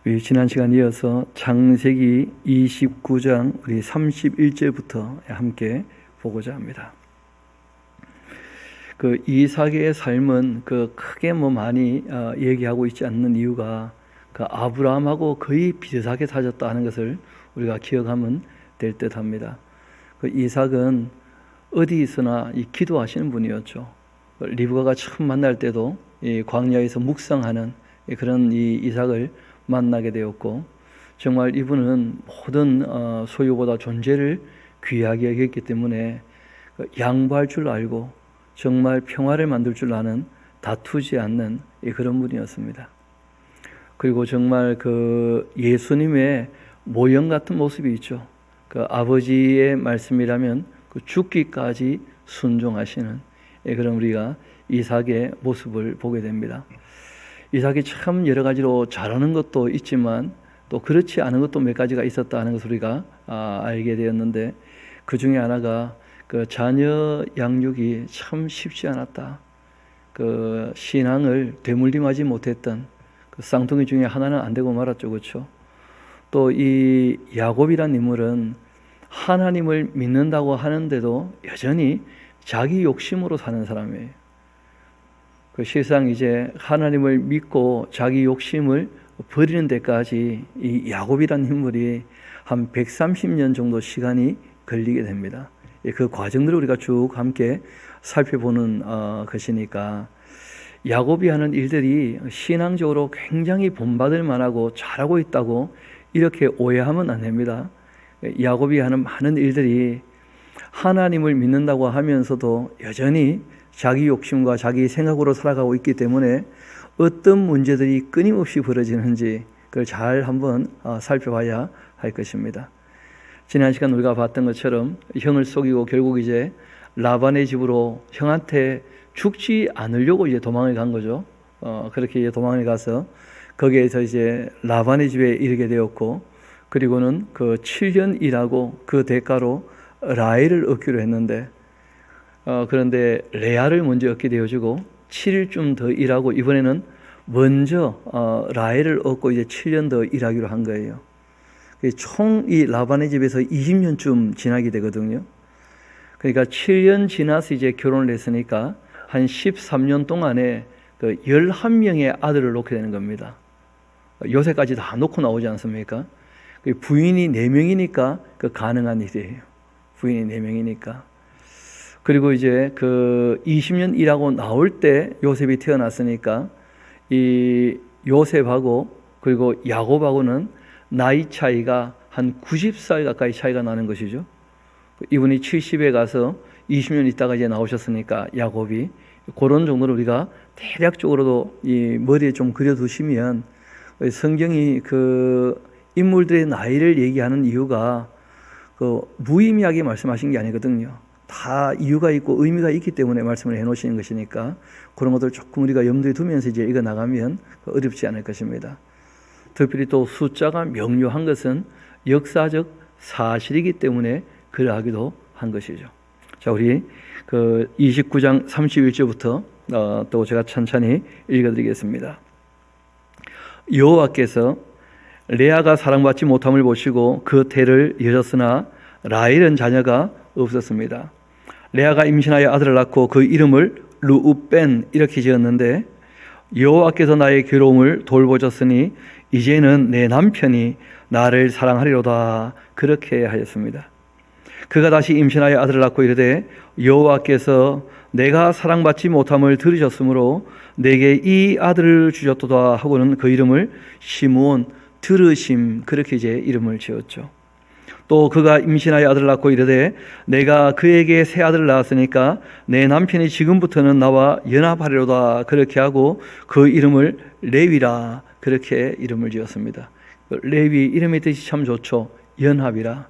우리 지난 시간 이어서 창세기 29장 우리 31절부터 함께 보고자 합니다. 그 이삭의 삶은 크게 많이 얘기하고 있지 않는 이유가 아브라함하고 거의 비슷하게 사셨다 하는 것을 우리가 기억하면 될 듯합니다. 이삭은 어디 있으나 기도하시는 분이었죠. 리브가가 처음 만날 때도 이 광야에서 묵상하는 그런 이 이삭을 만나게 되었고, 정말 이분은 모든 소유보다 존재를 귀하게 여겼기 때문에 양보할 줄 알고 정말 평화를 만들 줄 아는, 다투지 않는 그런 분이었습니다. 그리고 정말 예수님의 모형 같은 모습이 있죠. 아버지의 말씀이라면 죽기까지 순종하시는 그런 우리가 이삭의 모습을 보게 됩니다. 이삭이 참 여러 가지로 잘하는 것도 있지만 또 그렇지 않은 것도 몇 가지가 있었다 하는 것을 우리가 알게 되었는데, 그 중에 하나가 자녀 양육이 참 쉽지 않았다. 신앙을 되물림하지 못했던 쌍둥이 중에 하나는 안 되고 말았죠, 그렇죠? 또 이 야곱이란 인물은 하나님을 믿는다고 하는데도 여전히 자기 욕심으로 사는 사람이에요. 실상 이제 하나님을 믿고 자기 욕심을 버리는 데까지 이 야곱이라는 인물이 한 130년 정도 시간이 걸리게 됩니다. 그 과정들을 우리가 쭉 함께 살펴보는 것이니까, 야곱이 하는 일들이 신앙적으로 굉장히 본받을 만하고 잘하고 있다고 이렇게 오해하면 안 됩니다. 야곱이 하는 많은 일들이 하나님을 믿는다고 하면서도 여전히 자기 욕심과 자기 생각으로 살아가고 있기 때문에 어떤 문제들이 끊임없이 벌어지는지 그걸 잘 한번 살펴봐야 할 것입니다. 지난 시간 우리가 봤던 것처럼 형을 속이고 결국 이제 라반의 집으로 형한테 죽지 않으려고 이제 도망을 간 거죠. 그렇게 이제 도망을 가서 거기에서 이제 라반의 집에 이르게 되었고, 그리고는 7년 일하고 그 대가로 라헬을 얻기로 했는데, 그런데 레아를 먼저 얻게 되어지고 7일쯤 더 일하고 이번에는 먼저 라헬을 얻고 이제 7년 더 일하기로 한 거예요. 총 이 라반의 집에서 20년쯤 지나게 되거든요. 그러니까 7년 지나서 이제 결혼을 했으니까 한 13년 동안에 11명의 아들을 놓게 되는 겁니다. 요새까지 다 놓고 나오지 않습니까? 부인이 4명이니까 가능한 일이에요. 부인이 4명이니까. 그리고 이제 20년 일하고 나올 때 요셉이 태어났으니까 이 요셉하고 그리고 야곱하고는 나이 차이가 한 90살 가까이 차이가 나는 것이죠. 이분이 70에 가서 20년 있다가 이제 나오셨으니까 야곱이, 그런 정도로 우리가 대략적으로도 이 머리에 좀 그려두시면, 성경이 인물들의 나이를 얘기하는 이유가 무의미하게 말씀하신 게 아니거든요. 다 이유가 있고 의미가 있기 때문에 말씀을 해놓으시는 것이니까 그런 것들 조금 우리가 염두에 두면서 이제 읽어 나가면 어렵지 않을 것입니다. 특별히 또 숫자가 명료한 것은 역사적 사실이기 때문에 그러하기도 한 것이죠. 자, 우리 29장 31절부터 또 제가 천천히 읽어드리겠습니다. 여호와께서 레아가 사랑받지 못함을 보시고 그 태를 여셨으나 라헬은 자녀가 없었습니다. 레아가 임신하여 아들을 낳고 그 이름을 르우벤 이렇게 지었는데, 여호와께서 나의 괴로움을 돌보셨으니 이제는 내 남편이 나를 사랑하리로다 그렇게 하였습니다. 그가 다시 임신하여 아들을 낳고 이르되 여호와께서 내가 사랑받지 못함을 들으셨으므로 내게 이 아들을 주셨도다 하고는 그 이름을 시므온 들으심 그렇게 이제 이름을 지었죠. 또 그가 임신하여 아들을 낳고 이르되 내가 그에게 새 아들을 낳았으니까 내 남편이 지금부터는 나와 연합하리로다 그렇게 하고 그 이름을 레위라 그렇게 이름을 지었습니다. 레위 이름의 뜻이 참 좋죠. 연합이라.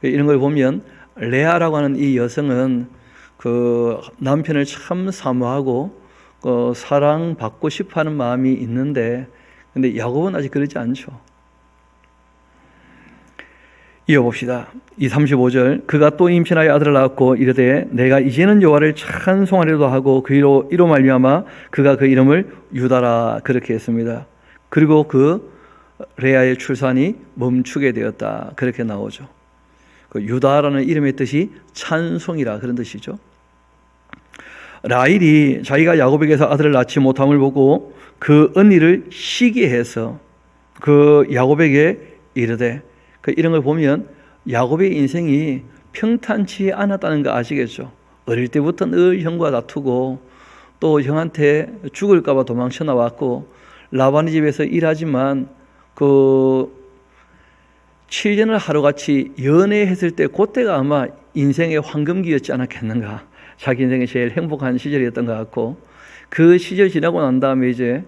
이런 걸 보면 레아라고 하는 이 여성은 남편을 참 사모하고 사랑받고 싶어하는 마음이 있는데, 근데 야곱은 아직 그러지 않죠. 이어봅시다. 이 35절, 그가 또 임신하여 아들을 낳았고 이르되 내가 이제는 여호와를 찬송하리로다 하고 이로 말미암아 그가 그 이름을 유다라 그렇게 했습니다. 그리고 레아의 출산이 멈추게 되었다. 그렇게 나오죠. 그 유다라는 이름의 뜻이 찬송이라 그런 뜻이죠. 라헬이 자기가 야곱에게서 아들을 낳지 못함을 보고 그 언니를 시기해서 그 야곱에게 이르되, 그 이런 걸 보면 야곱의 인생이 평탄치 않았다는 거 아시겠죠? 어릴 때부터 늘 형과 다투고 또 형한테 죽을까 봐 도망쳐 나왔고 라반의 집에서 일하지만 그 7년을 하루같이 연애했을 때 그때가 아마 인생의 황금기였지 않았겠는가. 자기 인생의 제일 행복한 시절이었던 것 같고, 그 시절 지나고 난 다음에 이제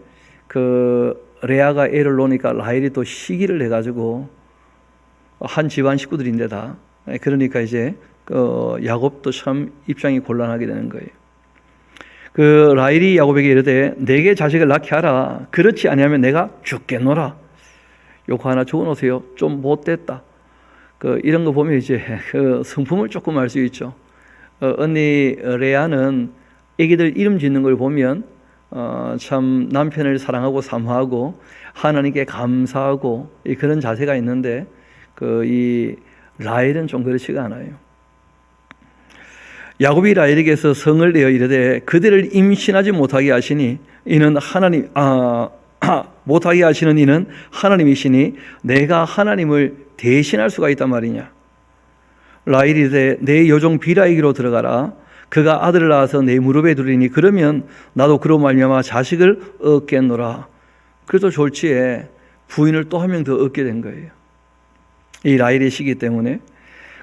그 레아가 애를 놓으니까 라헬이 또 시기를 해가지고 한 집안 식구들인데 다, 그러니까 이제 그 야곱도 참 입장이 곤란하게 되는 거예요. 그 라헬이 야곱에게 이르되 내게 자식을 낳게 하라. 그렇지 아니하면 내가 죽겠노라. 요거 하나 적어놓으세요. 좀 못됐다. 그 이런 거 보면 이제 그 성품을 조금 알 수 있죠. 언니 레아는 애기들 이름 짓는 걸 보면 참 남편을 사랑하고 사모하고 하나님께 감사하고 그런 자세가 있는데 그 이 라헬은 좀 그렇지가 않아요. 야곱이 라헬에게서 성을 내어 이르되 그들을 임신하지 못하게 하시니 이는 못하게 하시는 이는 하나님이시니 내가 하나님을 대신할 수가 있단 말이냐. 라헬이 이르되 내 여종 비라에게로 들어가라. 그가 아들을 낳아서 내 무릎에 두리니 그러면 나도 그로 말미암아 자식을 얻겠노라. 그래도 졸지에 부인을 또 한 명 더 얻게 된 거예요. 이 라헬의 시기 때문에.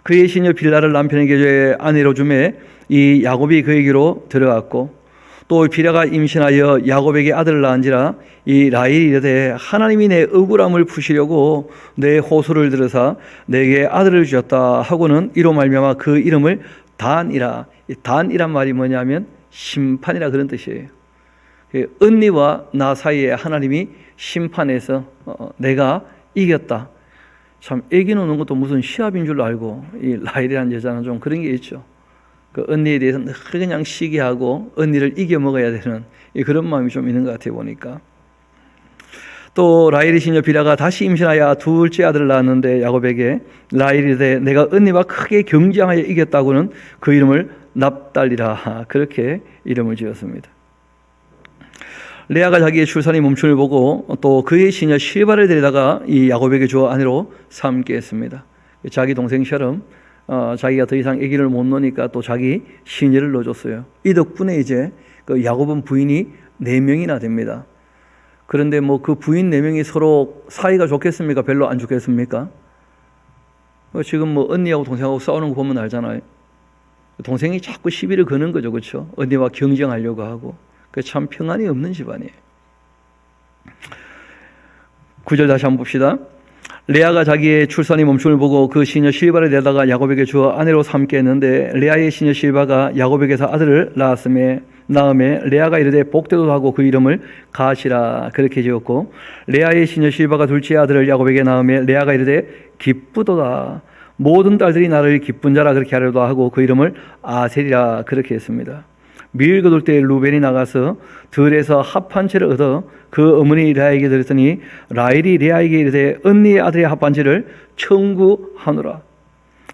그의 시녀 빌라를 남편에게 아내로 주매 이 야곱이 그에게로 들어갔고, 또 빌라가 임신하여 야곱에게 아들을 낳은지라 이 라헬이 이르되 하나님이 내 억울함을 푸시려고 내 호소를 들으사 내게 아들을 주셨다 하고는 이로 말미암아 그 이름을 단이라. 단이란 말이 뭐냐면 심판이라 그런 뜻이에요. 언니와 나 사이에 하나님이 심판해서 내가 이겼다. 참 애기 놓는 것도 무슨 시합인 줄 알고, 이 라헬이라는 여자는 좀 그런 게 있죠. 그 언니에 대해서 그냥 시기하고 언니를 이겨 먹어야 되는 그런 마음이 좀 있는 것 같아요 보니까. 또 라헬의 시녀 빌하가 다시 임신하여 둘째 아들을 낳았는데 야곱에게 라헬이 이르되 내가 언니와 크게 경쟁하여 이겼다고는 그 이름을 납달리라. 그렇게 이름을 지었습니다. 레아가 자기의 출산이 멈춤을 보고 또 그의 시녀 실바를 데려다가 이 야곱에게 주어 아내로 삼게 했습니다. 자기 동생처럼 자기가 더 이상 아기를 못 놓으니까 또 자기 시녀를 넣어줬어요. 이 덕분에 이제 그 야곱은 부인이 4명이나 됩니다. 그런데 뭐 그 부인 4명이 서로 사이가 좋겠습니까? 별로 안 좋겠습니까? 지금 뭐 언니하고 동생하고 싸우는 거 보면 알잖아요. 동생이 자꾸 시비를 거는 거죠, 그렇죠? 언니와 경쟁하려고 하고. 그 참 평안이 없는 집안이에요. 9절 다시 한번 봅시다. 레아가 자기의 출산이 멈춤을 보고 그 시녀 실바를 내다가 야곱에게 주어 아내로 삼게 했는데 레아의 시녀 실바가 야곱에게서 아들을 낳음에 레아가 이르되 복되도 하고 그 이름을 가시라. 그렇게 지었고, 레아의 시녀 실바가 둘째 아들을 야곱에게 낳음에 레아가 이르되 기쁘도다. 모든 딸들이 나를 기쁜 자라 그렇게 하려도 하고 그 이름을 아셀이라. 그렇게 했습니다. 밀 거둘 때 루벤이 나가서 들에서 합 한 채를 얻어 그 어머니 레아에게 드렸더니 라헬이 레아에게 이르되 언니의 아들의 합 한 채를 청구하노라.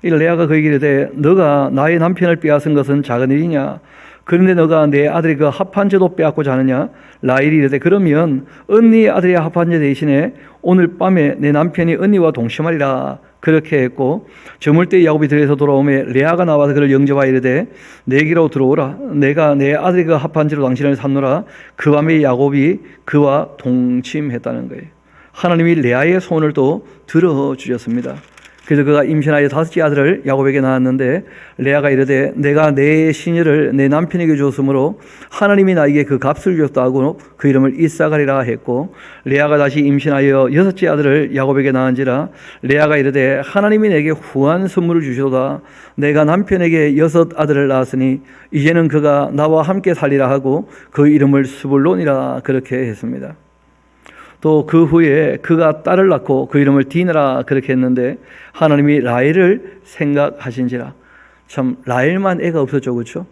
이 레아가 그에게 이르되 너가 나의 남편을 빼앗은 것은 작은 일이냐? 그런데 너가 내 아들의 그 합 한 채도 빼앗고자 하느냐? 라헬이 이르되 그러면 언니의 아들의 합 한 채 대신에 오늘 밤에 내 남편이 언니와 동침하리라. 그렇게 했고, 저물 때 야곱이 들에서 돌아오매 레아가 나와서 그를 영접하여 이르되 내게로 들어오라. 내가 내 아들의 그 합 한 채로 당신을 삼노라. 그 밤에 야곱이 그와 동침했다는 거예요. 하나님이 레아의 소원을 또 들어주셨습니다. 그래서 그가 임신하여 5째 아들을 야곱에게 낳았는데 레아가 이르되 내가 내 시녀를 내 남편에게 주었으므로 하나님이 나에게 그 값을 주었다 하고 그 이름을 이사가리라 했고, 레아가 다시 임신하여 6째 아들을 야곱에게 낳은지라 레아가 이르되 하나님이 내게 후한 선물을 주시도다. 내가 남편에게 6 아들을 낳았으니 이제는 그가 나와 함께 살리라 하고 그 이름을 스불론이라. 그렇게 했습니다. 또 그 후에 그가 딸을 낳고 그 이름을 디나라. 그렇게 했는데 하나님이 라헬을 생각하신지라. 참 라헬만 애가 없었죠, 그렇죠?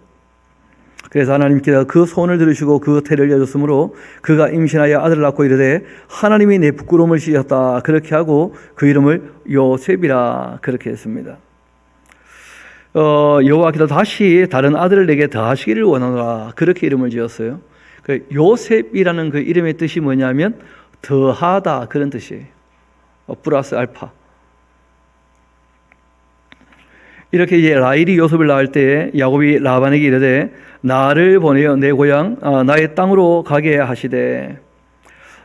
그래서 하나님께서 그 소원을 들으시고 그 태를 여줬으므로 그가 임신하여 아들을 낳고 이르되 하나님이 내 부끄러움을 씻었다. 그렇게 하고 그 이름을 요셉이라 그렇게 했습니다. 여호와께서 다시 다른 아들을 내게 더하시기를 원하노라. 그렇게 이름을 지었어요. 그 요셉이라는 그 이름의 뜻이 뭐냐면 더하다 그런 뜻이에요. 플러스 알파. 이렇게 이제 라헬이 요셉을 낳을 때 야곱이 라반에게 이르되 나를 보내어 내 고향 나의 땅으로 가게 하시되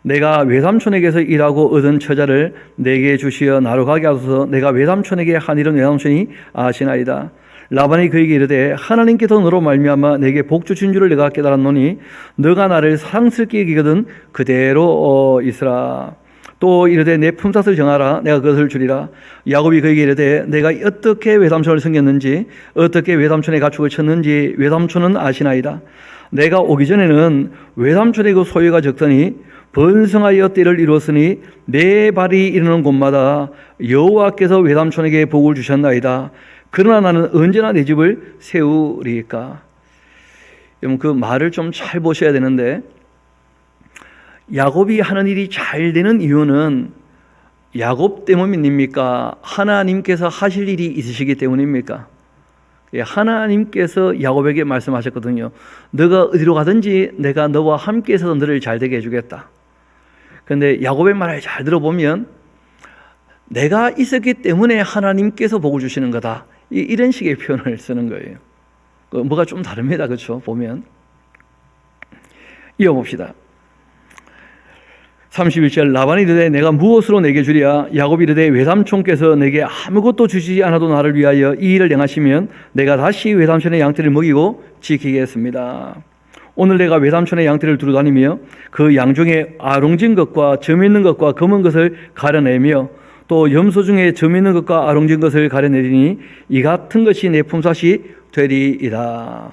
내가 외삼촌에게서 일하고 얻은 처자를 내게 주시어 나로 가게 하소서. 내가 외삼촌에게 한 일은 외삼촌이 아시나이다. 라반이 그에게 이르되 하나님께서 너로 말미암아 내게 복 주신 줄을 내가 깨달았노니 너가 나를 사랑스럽게 여기거든 그대로 있으라. 또 이르되 내 품삯을 정하라. 내가 그것을 주리라. 야곱이 그에게 이르되 내가 어떻게 외삼촌을 섬겼는지 어떻게 외삼촌의 가축을 쳤는지 외삼촌은 아시나이다. 내가 오기 전에는 외삼촌의 그 소유가 적더니 번성하여 때를 이루었으니 내 발이 이르는 곳마다 여호와께서 외삼촌에게 복을 주셨나이다. 그러나 나는 언제나 내 집을 세우리까. 여러분 그 말을 좀 잘 보셔야 되는데 야곱이 하는 일이 잘 되는 이유는 야곱 때문입니까? 하나님께서 하실 일이 있으시기 때문입니까? 하나님께서 야곱에게 말씀하셨거든요. 너가 어디로 가든지 내가 너와 함께 있어서 너를 잘 되게 해주겠다. 그런데 야곱의 말을 잘 들어보면 내가 있었기 때문에 하나님께서 복을 주시는 거다. 이런 식의 표현을 쓰는 거예요. 뭐가 좀 다릅니다. 그렇죠? 보면 이어봅시다. 31절 라반이 이르되 내가 무엇으로 내게 주랴. 야곱이 이르되 외삼촌께서 내게 아무것도 주시지 않아도 나를 위하여 이 일을 행하시면 내가 다시 외삼촌의 양떼를 먹이고 지키겠습니다. 오늘 내가 외삼촌의 양떼를 두루 다니며 그 양 중에 아롱진 것과 점 있는 것과 검은 것을 가려내며 또 염소 중에 점 있는 것과 아롱진 것을 가려내리니 이 같은 것이 내 품삯이 되리이다.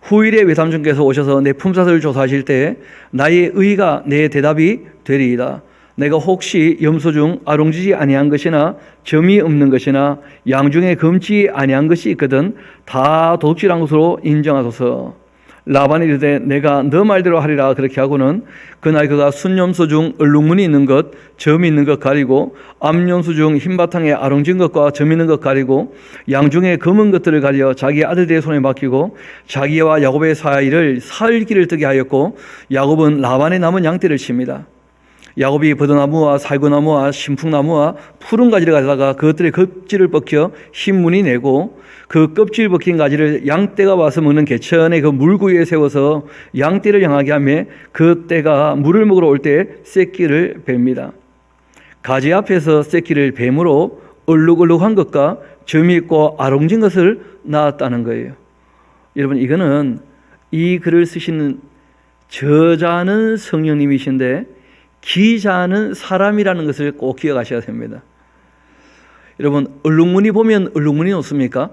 후일에 외삼촌께서 오셔서 내 품삯을 조사하실 때 나의 의가 내 대답이 되리이다. 내가 혹시 염소 중 아롱지지 아니한 것이나 점이 없는 것이나 양 중에 검지 아니한 것이 있거든 다 도둑질한 것으로 인정하소서. 라반이 이르되 내가 너 말대로 하리라. 그렇게 하고는 그날 그가 순염소 중 얼룩무늬 있는 것, 점이 있는 것 가리고 암염소 중 흰바탕에 아롱진 것과 점 있는 것 가리고 양 중에 검은 것들을 가려 자기 아들들의 손에 맡기고 자기와 야곱의 사이를 사흘길을 뜨게 하였고 야곱은 라반의 남은 양떼를 칩니다. 야곱이 버드나무와 살구나무와 신풍나무와 푸른 가지를 가져다가 그것들의 껍질을 벗겨 흰무늬 내고 그 껍질 벗긴 가지를 양떼가 와서 먹는 개천의 그 물구유에 세워서 양떼를 향하게 하며 그 떼가 물을 먹으러 올 때 새끼를 뱀니다. 가지 앞에서 새끼를 뱀으로 얼룩얼룩한 것과 점이 있고 아롱진 것을 낳았다는 거예요. 여러분 이거는 이 글을 쓰시는 저자는 성령님이신데 기자는 사람이라는 것을 꼭 기억하셔야 됩니다. 여러분 얼룩무늬 보면 얼룩무늬 놓습니까?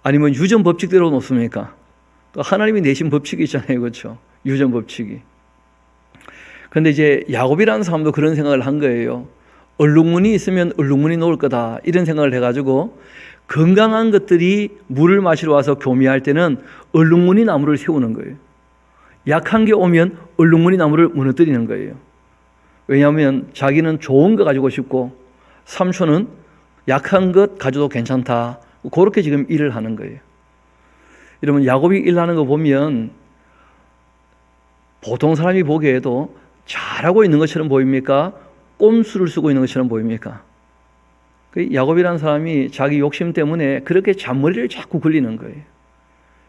아니면 유전 법칙대로 놓습니까? 또 하나님이 내신 법칙이 있잖아요. 그렇죠? 유전 법칙이. 그런데 이제 야곱이라는 사람도 그런 생각을 한 거예요. 얼룩무늬 있으면 얼룩무늬 놓을 거다. 이런 생각을 해가지고 건강한 것들이 물을 마시러 와서 교미할 때는 얼룩무늬 나무를 세우는 거예요. 약한 게 오면 얼룩무늬 나무를 무너뜨리는 거예요. 왜냐하면 자기는 좋은 거 가지고 싶고 삼촌은 약한 것 가져도 괜찮다. 그렇게 지금 일을 하는 거예요. 여러분 야곱이 일하는 거 보면 보통 사람이 보기에도 잘하고 있는 것처럼 보입니까? 꼼수를 쓰고 있는 것처럼 보입니까? 야곱이라는 사람이 자기 욕심 때문에 그렇게 잔머리를 자꾸 굴리는 거예요.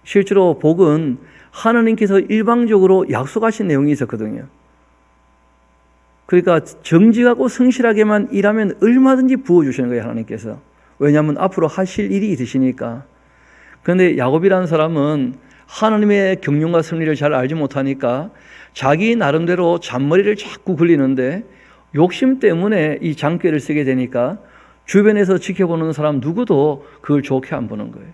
실제로 복은 하나님께서 일방적으로 약속하신 내용이 있었거든요. 그러니까 정직하고 성실하게만 일하면 얼마든지 부어주시는 거예요, 하나님께서. 왜냐하면 앞으로 하실 일이 있으시니까. 그런데 야곱이라는 사람은 하나님의 경륜과 섭리를 잘 알지 못하니까 자기 나름대로 잔머리를 자꾸 굴리는데 욕심 때문에 이 장꾀를 쓰게 되니까 주변에서 지켜보는 사람 누구도 그걸 좋게 안 보는 거예요.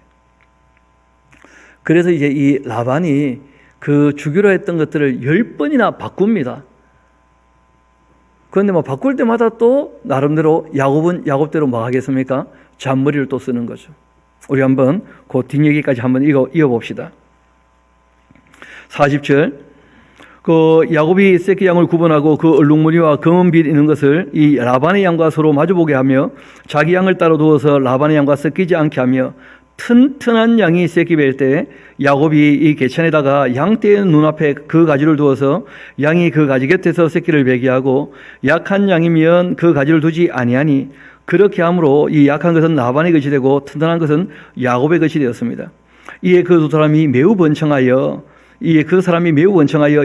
그래서 이제 이 라반이 그 주기로 했던 것들을 10번이나 바꿉니다. 그런데 뭐 바꿀 때마다 또 나름대로 야곱은 야곱대로 뭐 하겠습니까? 잔머리를 또 쓰는 거죠. 우리 한번 그 뒷얘기까지 한번 이어봅시다. 40절. 그 야곱이 새끼 양을 구분하고 그 얼룩무늬와 검은빛 있는 것을 이 라반의 양과 서로 마주보게 하며 자기 양을 따로 두어서 라반의 양과 섞이지 않게 하며 튼튼한 양이 새끼 뵐 때 야곱이 이 개천에다가 양떼의 눈앞에 그 가지를 두어서 양이 그 가지 곁에서 새끼를 베게 하고 약한 양이면 그 가지를 두지 아니하니 그렇게 함으로 이 약한 것은 라반의 것이 되고 튼튼한 것은 야곱의 것이 되었습니다. 이에 그 두 사람이 매우 번창하여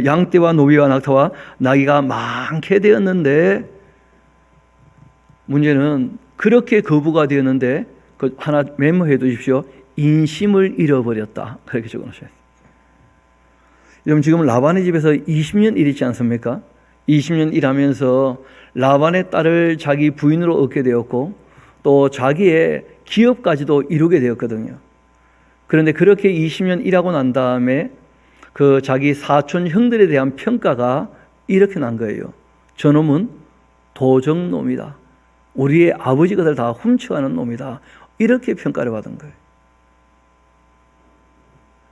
양떼와 노비와 낙타와 나귀가 많게 되었는데, 문제는 그렇게 거부가 되었는데 그 하나 메모해 두십시오. 인심을 잃어버렸다. 그렇게 적어놓으셔야 돼요. 여러분, 지금 라반의 집에서 20년 일했지 않습니까? 20년 일하면서 라반의 딸을 자기 부인으로 얻게 되었고 또 자기의 기업까지도 이루게 되었거든요. 그런데 그렇게 20년 일하고 난 다음에 그 자기 사촌 형들에 대한 평가가 이렇게 난 거예요. 저놈은 도적놈이다. 우리의 아버지 것을 다 훔쳐가는 놈이다. 이렇게 평가를 받은 거예요.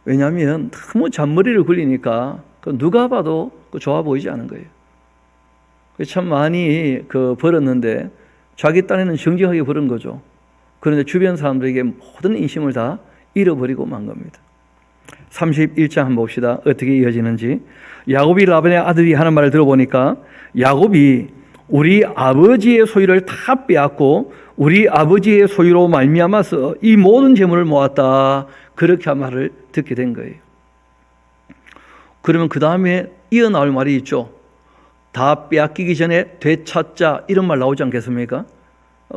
왜냐하면 너무 잔머리를 굴리니까 누가 봐도 좋아 보이지 않은 거예요. 참 많이 벌었는데 자기 딴에는 정직하게 벌은 거죠. 그런데 주변 사람들에게 모든 인심을 다 잃어버리고 만 겁니다. 31장 한번 봅시다. 어떻게 이어지는지. 야곱이 라반의 아들이 하는 말을 들어보니까 야곱이 우리 아버지의 소유를 다 빼앗고 우리 아버지의 소유로 말미암아서 이 모든 재물을 모았다. 그렇게 한 말을 듣게 된 거예요. 그러면 그 다음에 이어나올 말이 있죠. 다 빼앗기기 전에 되찾자, 이런 말 나오지 않겠습니까?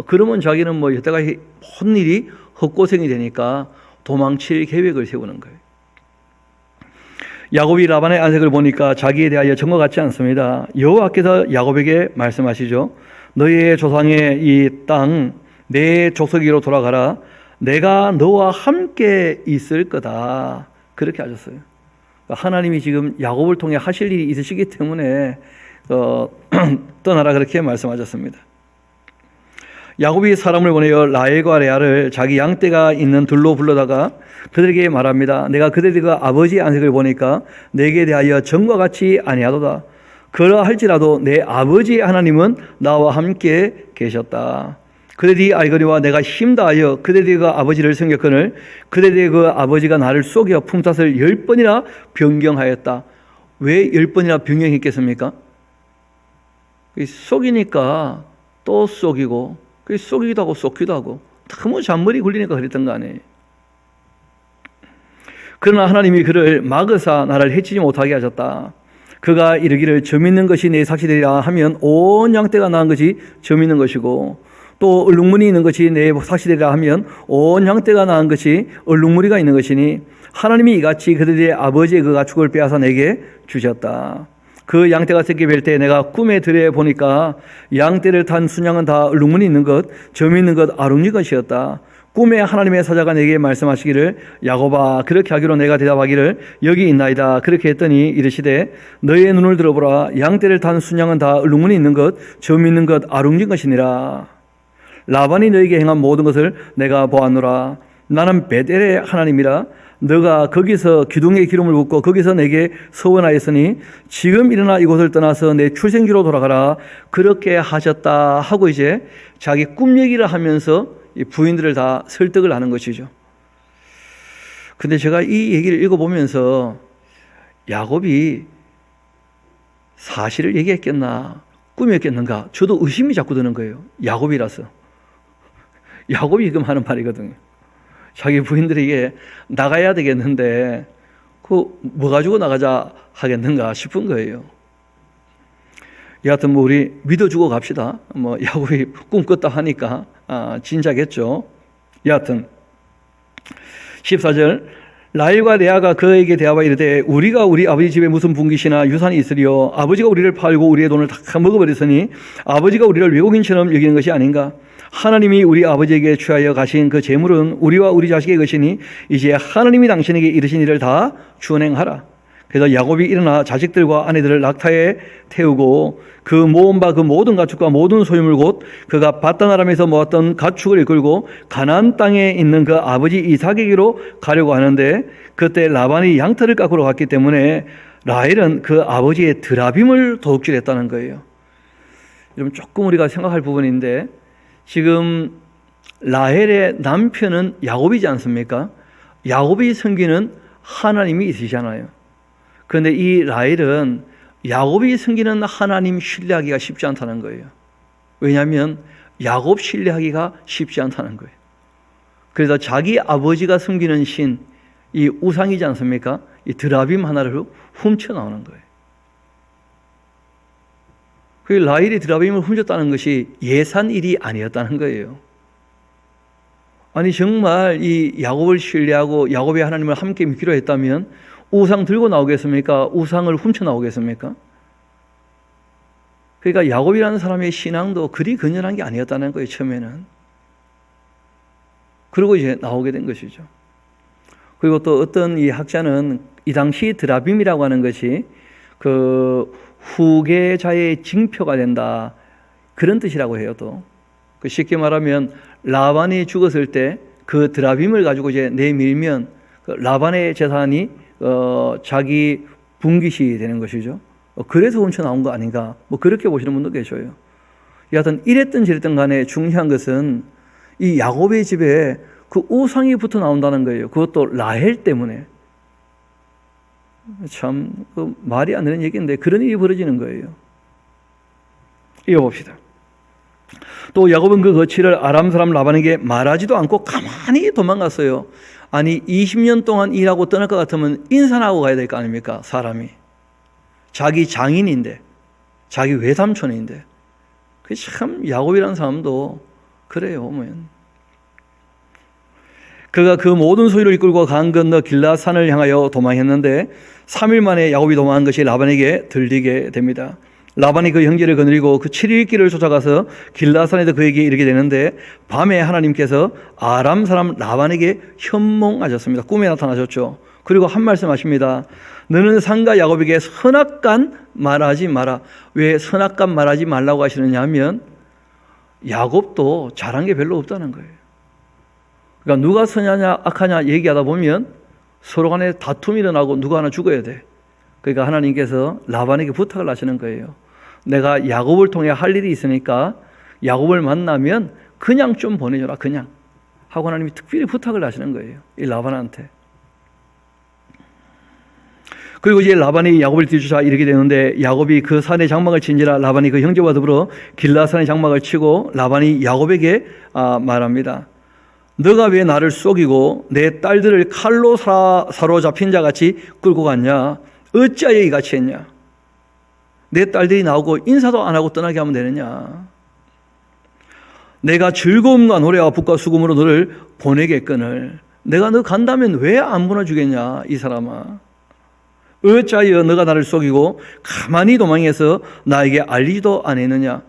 그러면 자기는 여태까지 모든 일이 헛고생이 되니까 도망칠 계획을 세우는 거예요. 야곱이 라반의 안색을 보니까 자기에 대하여 전과 같지 않습니다. 여호와께서 야곱에게 말씀하시죠. 너의 조상의 이 땅 내 족속으로 돌아가라. 내가 너와 함께 있을 거다. 그렇게 하셨어요. 하나님이 지금 야곱을 통해 하실 일이 있으시기 때문에 떠나라, 그렇게 말씀하셨습니다. 야곱이 사람을 보내어 라헬과 레아를 자기 양떼가 있는 들로 불러다가 그들에게 말합니다. 내가 그들과 아버지의 안색을 보니까 내게 대하여 전과 같이 아니하도다. 그러할지라도 내 아버지의 하나님은 나와 함께 계셨다. 그들이 알거니와 내가 힘다하여 그들과 아버지를 섬겼거늘 그들의 그 아버지가 나를 속여 품삯을 10번이나 변경하였다. 왜 10번이나 변경했겠습니까? 속이니까 또 속이고, 속이기도 하고 속기도 하고, 너무 잔머리 굴리니까 그랬던 거 아니에요. 그러나 하나님이 그를 막으사 나를 해치지 못하게 하셨다. 그가 이르기를 점 있는 것이 내 삭시되리라 하면 온 양떼가 낳은 것이 점 있는 것이고, 또 얼룩무늬 있는 것이 내 삭시되리라 하면 온 양떼가 낳은 것이 얼룩무늬가 있는 것이니 하나님이 이같이 그들의 아버지의 그 가축을 빼앗아 내게 주셨다. 그 양떼가 새끼 뵐 때 내가 꿈에 들여 보니까 양떼를 탄 순양은 다 얼룩무늬 있는 것, 점 있는 것, 아름진 것이었다. 꿈에 하나님의 사자가 내게 말씀하시기를 야곱아, 그렇게 하기로 내가 대답하기를 여기 있나이다. 그렇게 했더니 이르시되 너의 눈을 들어보라. 양떼를 탄 순양은 다 얼룩무늬 있는 것, 점 있는 것, 아름진 것이니라. 라반이 너에게 행한 모든 것을 내가 보았노라. 나는 베델의 하나님이라. 너가 거기서 기둥에 기름을 붓고 거기서 내게 서원하였으니 지금 일어나 이곳을 떠나서 내 출생지로 돌아가라. 그렇게 하셨다 하고 이제 자기 꿈 얘기를 하면서 이 부인들을 다 설득을 하는 것이죠. 근데 제가 이 얘기를 읽어보면서 야곱이 사실을 얘기했겠나, 꿈이었겠는가, 저도 의심이 자꾸 드는 거예요. 야곱이라서. 야곱이 지금 하는 말이거든요. 자기 부인들에게 나가야 되겠는데 뭐 가지고 나가자 하겠는가 싶은 거예요. 여하튼 우리 믿어주고 갑시다. 야곱이 꿈 꿨다 하니까 진짜겠죠. 여하튼 14절 라헬과 레아가 그에게 대하여 이르되 우리가 우리 아버지 집에 무슨 분깃이나 유산이 있으리요. 아버지가 우리를 팔고 우리의 돈을 다 먹어버렸으니 아버지가 우리를 외국인처럼 여기는 것이 아닌가. 하나님이 우리 아버지에게 취하여 가신 그 재물은 우리와 우리 자식의 것이니 이제 하나님이 당신에게 이르신 일을 다 준행하라. 그래서 야곱이 일어나 자식들과 아내들을 낙타에 태우고 그 모은 바 그 모든 가축과 모든 소유물 곧 그가 바단 아람에서 모았던 가축을 이끌고 가나안 땅에 있는 그 아버지 이삭에게로 가려고 하는데 그때 라반이 양털을 깎으러 갔기 때문에 라헬은 그 아버지의 드라빔을 도둑질했다는 거예요. 여러분 조금 우리가 생각할 부분인데 지금 라헬의 남편은 야곱이지 않습니까? 야곱이 섬기는 하나님이 있으시잖아요. 그런데 이 라헬은 야곱이 섬기는 하나님 신뢰하기가 쉽지 않다는 거예요. 왜냐하면 야곱 신뢰하기가 쉽지 않다는 거예요. 그래서 자기 아버지가 섬기는 신, 이 우상이지 않습니까? 이 드라빔 하나를 훔쳐 나오는 거예요. 그 라헬이 드라빔을 훔쳤다는 것이 예산 일이 아니었다는 거예요. 아니 정말 이 야곱을 신뢰하고 야곱의 하나님을 함께 믿기로 했다면 우상 들고 나오겠습니까? 우상을 훔쳐 나오겠습니까? 그러니까 야곱이라는 사람의 신앙도 그리 건전한 게 아니었다는 거예요, 처음에는. 그리고 이제 나오게 된 것이죠. 그리고 또 어떤 이 학자는 이 당시 드라빔이라고 하는 것이 그 후계자의 징표가 된다, 그런 뜻이라고 해요. 또 쉽게 말하면 라반이 죽었을 때 그 드라빔을 가지고 이제 내밀면 그 라반의 재산이 자기 분깃이 되는 것이죠. 그래서 훔쳐 나온 거 아닌가, 뭐 그렇게 보시는 분도 계셔요. 여하튼 이랬든 저랬든 간에 중요한 것은 이 야곱의 집에 그 우상이 붙어 나온다는 거예요. 그것도 라헬 때문에. 참 말이 안 되는 얘기인데 그런 일이 벌어지는 거예요. 이어봅시다. 또 야곱은 그 거취를 아람 사람 라반에게 말하지도 않고 가만히 도망갔어요. 아니 20년 동안 일하고 떠날 것 같으면 인사하고 가야 될 거 아닙니까? 사람이. 자기 장인인데, 자기 외삼촌인데. 그 참 야곱이라는 사람도 그래요. 보면. 그가 그 모든 소유를 이끌고 강 건너 길라산을 향하여 도망했는데 3일 만에 야곱이 도망한 것이 라반에게 들리게 됩니다. 라반이 그 형제를 거느리고 그 7일 길을 쫓아가서 길라산에서 그에게 이르게 되는데 밤에 하나님께서 아람 사람 라반에게 현몽하셨습니다. 꿈에 나타나셨죠. 그리고 한 말씀 하십니다. 너는 상가 야곱에게 선악간 말하지 마라. 왜 선악간 말하지 말라고 하시느냐 하면 야곱도 잘한 게 별로 없다는 거예요. 그러니까 누가 선하냐 악하냐 얘기하다 보면 서로 간에 다툼이 일어나고 누가 하나 죽어야 돼. 그러니까 하나님께서 라반에게 부탁을 하시는 거예요. 내가 야곱을 통해 할 일이 있으니까 야곱을 만나면 그냥 좀 보내줘라. 그냥 하고 하나님이 특별히 부탁을 하시는 거예요, 이 라반한테. 그리고 이제 라반이 야곱을 뒤쫓아 이르게 되는데 야곱이 그 산의 장막을 친지라 라반이 그 형제와 더불어 길라산의 장막을 치고 라반이 야곱에게 말합니다. 너가 왜 나를 속이고 내 딸들을 칼로 사로잡힌 자같이 끌고 갔냐? 어찌하여 이같이 했냐? 내 딸들이 나오고 인사도 안 하고 떠나게 하면 되느냐? 내가 즐거움과 노래와 북과 수금으로 너를 보내겠거늘 내가 너 간다면 왜 안 보내주겠냐? 이 사람아, 어찌하여 너가 나를 속이고 가만히 도망해서 나에게 알리지도 않았느냐?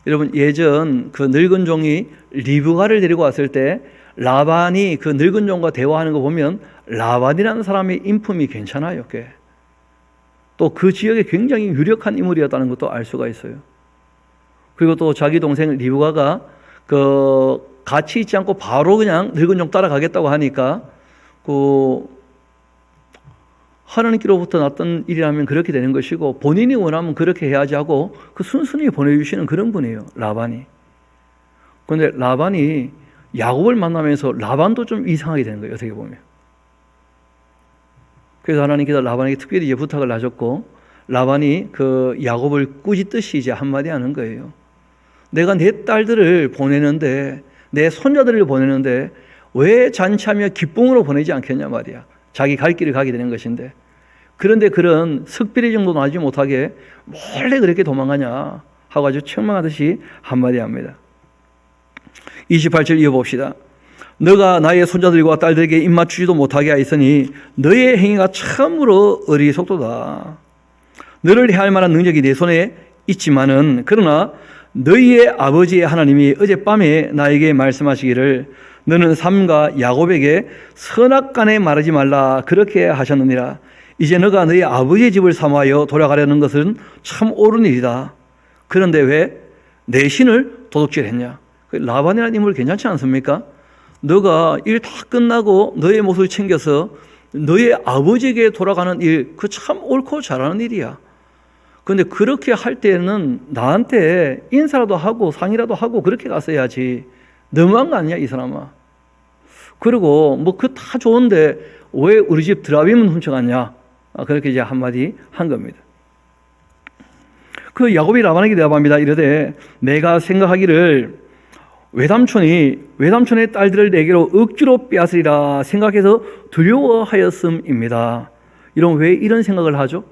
여러분, 예전 그 늙은 종이 리브가를 데리고 왔을 때 라반이 그 늙은 종과 대화하는 거 보면 라반이라는 사람의 인품이 괜찮아요. 꽤. 또 그 지역에 굉장히 유력한 인물이었다는 것도 알 수가 있어요. 그리고 또 자기 동생 리브가가 같이 있지 않고 바로 그냥 늙은 종 따라가겠다고 하니까 하나님께로부터 났던 일이라면 그렇게 되는 것이고 본인이 원하면 그렇게 해야지 하고 순순히 보내주시는 그런 분이에요, 라반이. 그런데 라반이 야곱을 만나면서 라반도 좀 이상하게 되는 거예요, 어떻게 보면. 그래서 하나님께서 라반에게 특별히 이제 부탁을 하셨고 라반이 그 야곱을 꾸짖듯이 이제 한마디 하는 거예요. 내가 내 딸들을 보내는데, 내 손자들을 보내는데 왜 잔치하며 기쁨으로 보내지 않겠냐 말이야. 자기 갈 길을 가게 되는 것인데. 그런데 그런 석비리 정도 나지 못하게 몰래 그렇게 도망가냐 하고 아주 책망하듯이 한마디 합니다. 28절 이어봅시다. 너가 나의 손자들과 딸들에게 입맞추지도 못하게 하였으니 너의 행위가 참으로 어리석도다. 너를 해할 만한 능력이 내 손에 있지만은 그러나 너희의 아버지의 하나님이 어젯밤에 나에게 말씀하시기를 너는 삼가 야곱에게 선악간에 말하지 말라 그렇게 하셨느니라. 이제 너가 너희 아버지의 집을 삼하여 돌아가려는 것은 참 옳은 일이다. 그런데 왜 내 신을 도둑질했냐? 라반이라는 인물 괜찮지 않습니까? 너가 일 다 끝나고 너의 모습을 챙겨서 너의 아버지에게 돌아가는 일, 그 참 옳고 잘하는 일이야. 그런데 그렇게 할 때는 나한테 인사라도 하고 상의라도 하고 그렇게 갔어야지. 너무한 거 아니냐 이 사람아. 그리고 뭐 그 다 좋은데 왜 우리 집 드라빔은 훔쳐갔냐? 그렇게 이제 한마디 한 겁니다. 그 야곱이 라반에게 대답합니다. 이르되 내가 생각하기를 외삼촌의 딸들을 내게로 억지로 빼앗으리라 생각해서 두려워하였음입니다. 왜 이런 생각을 하죠?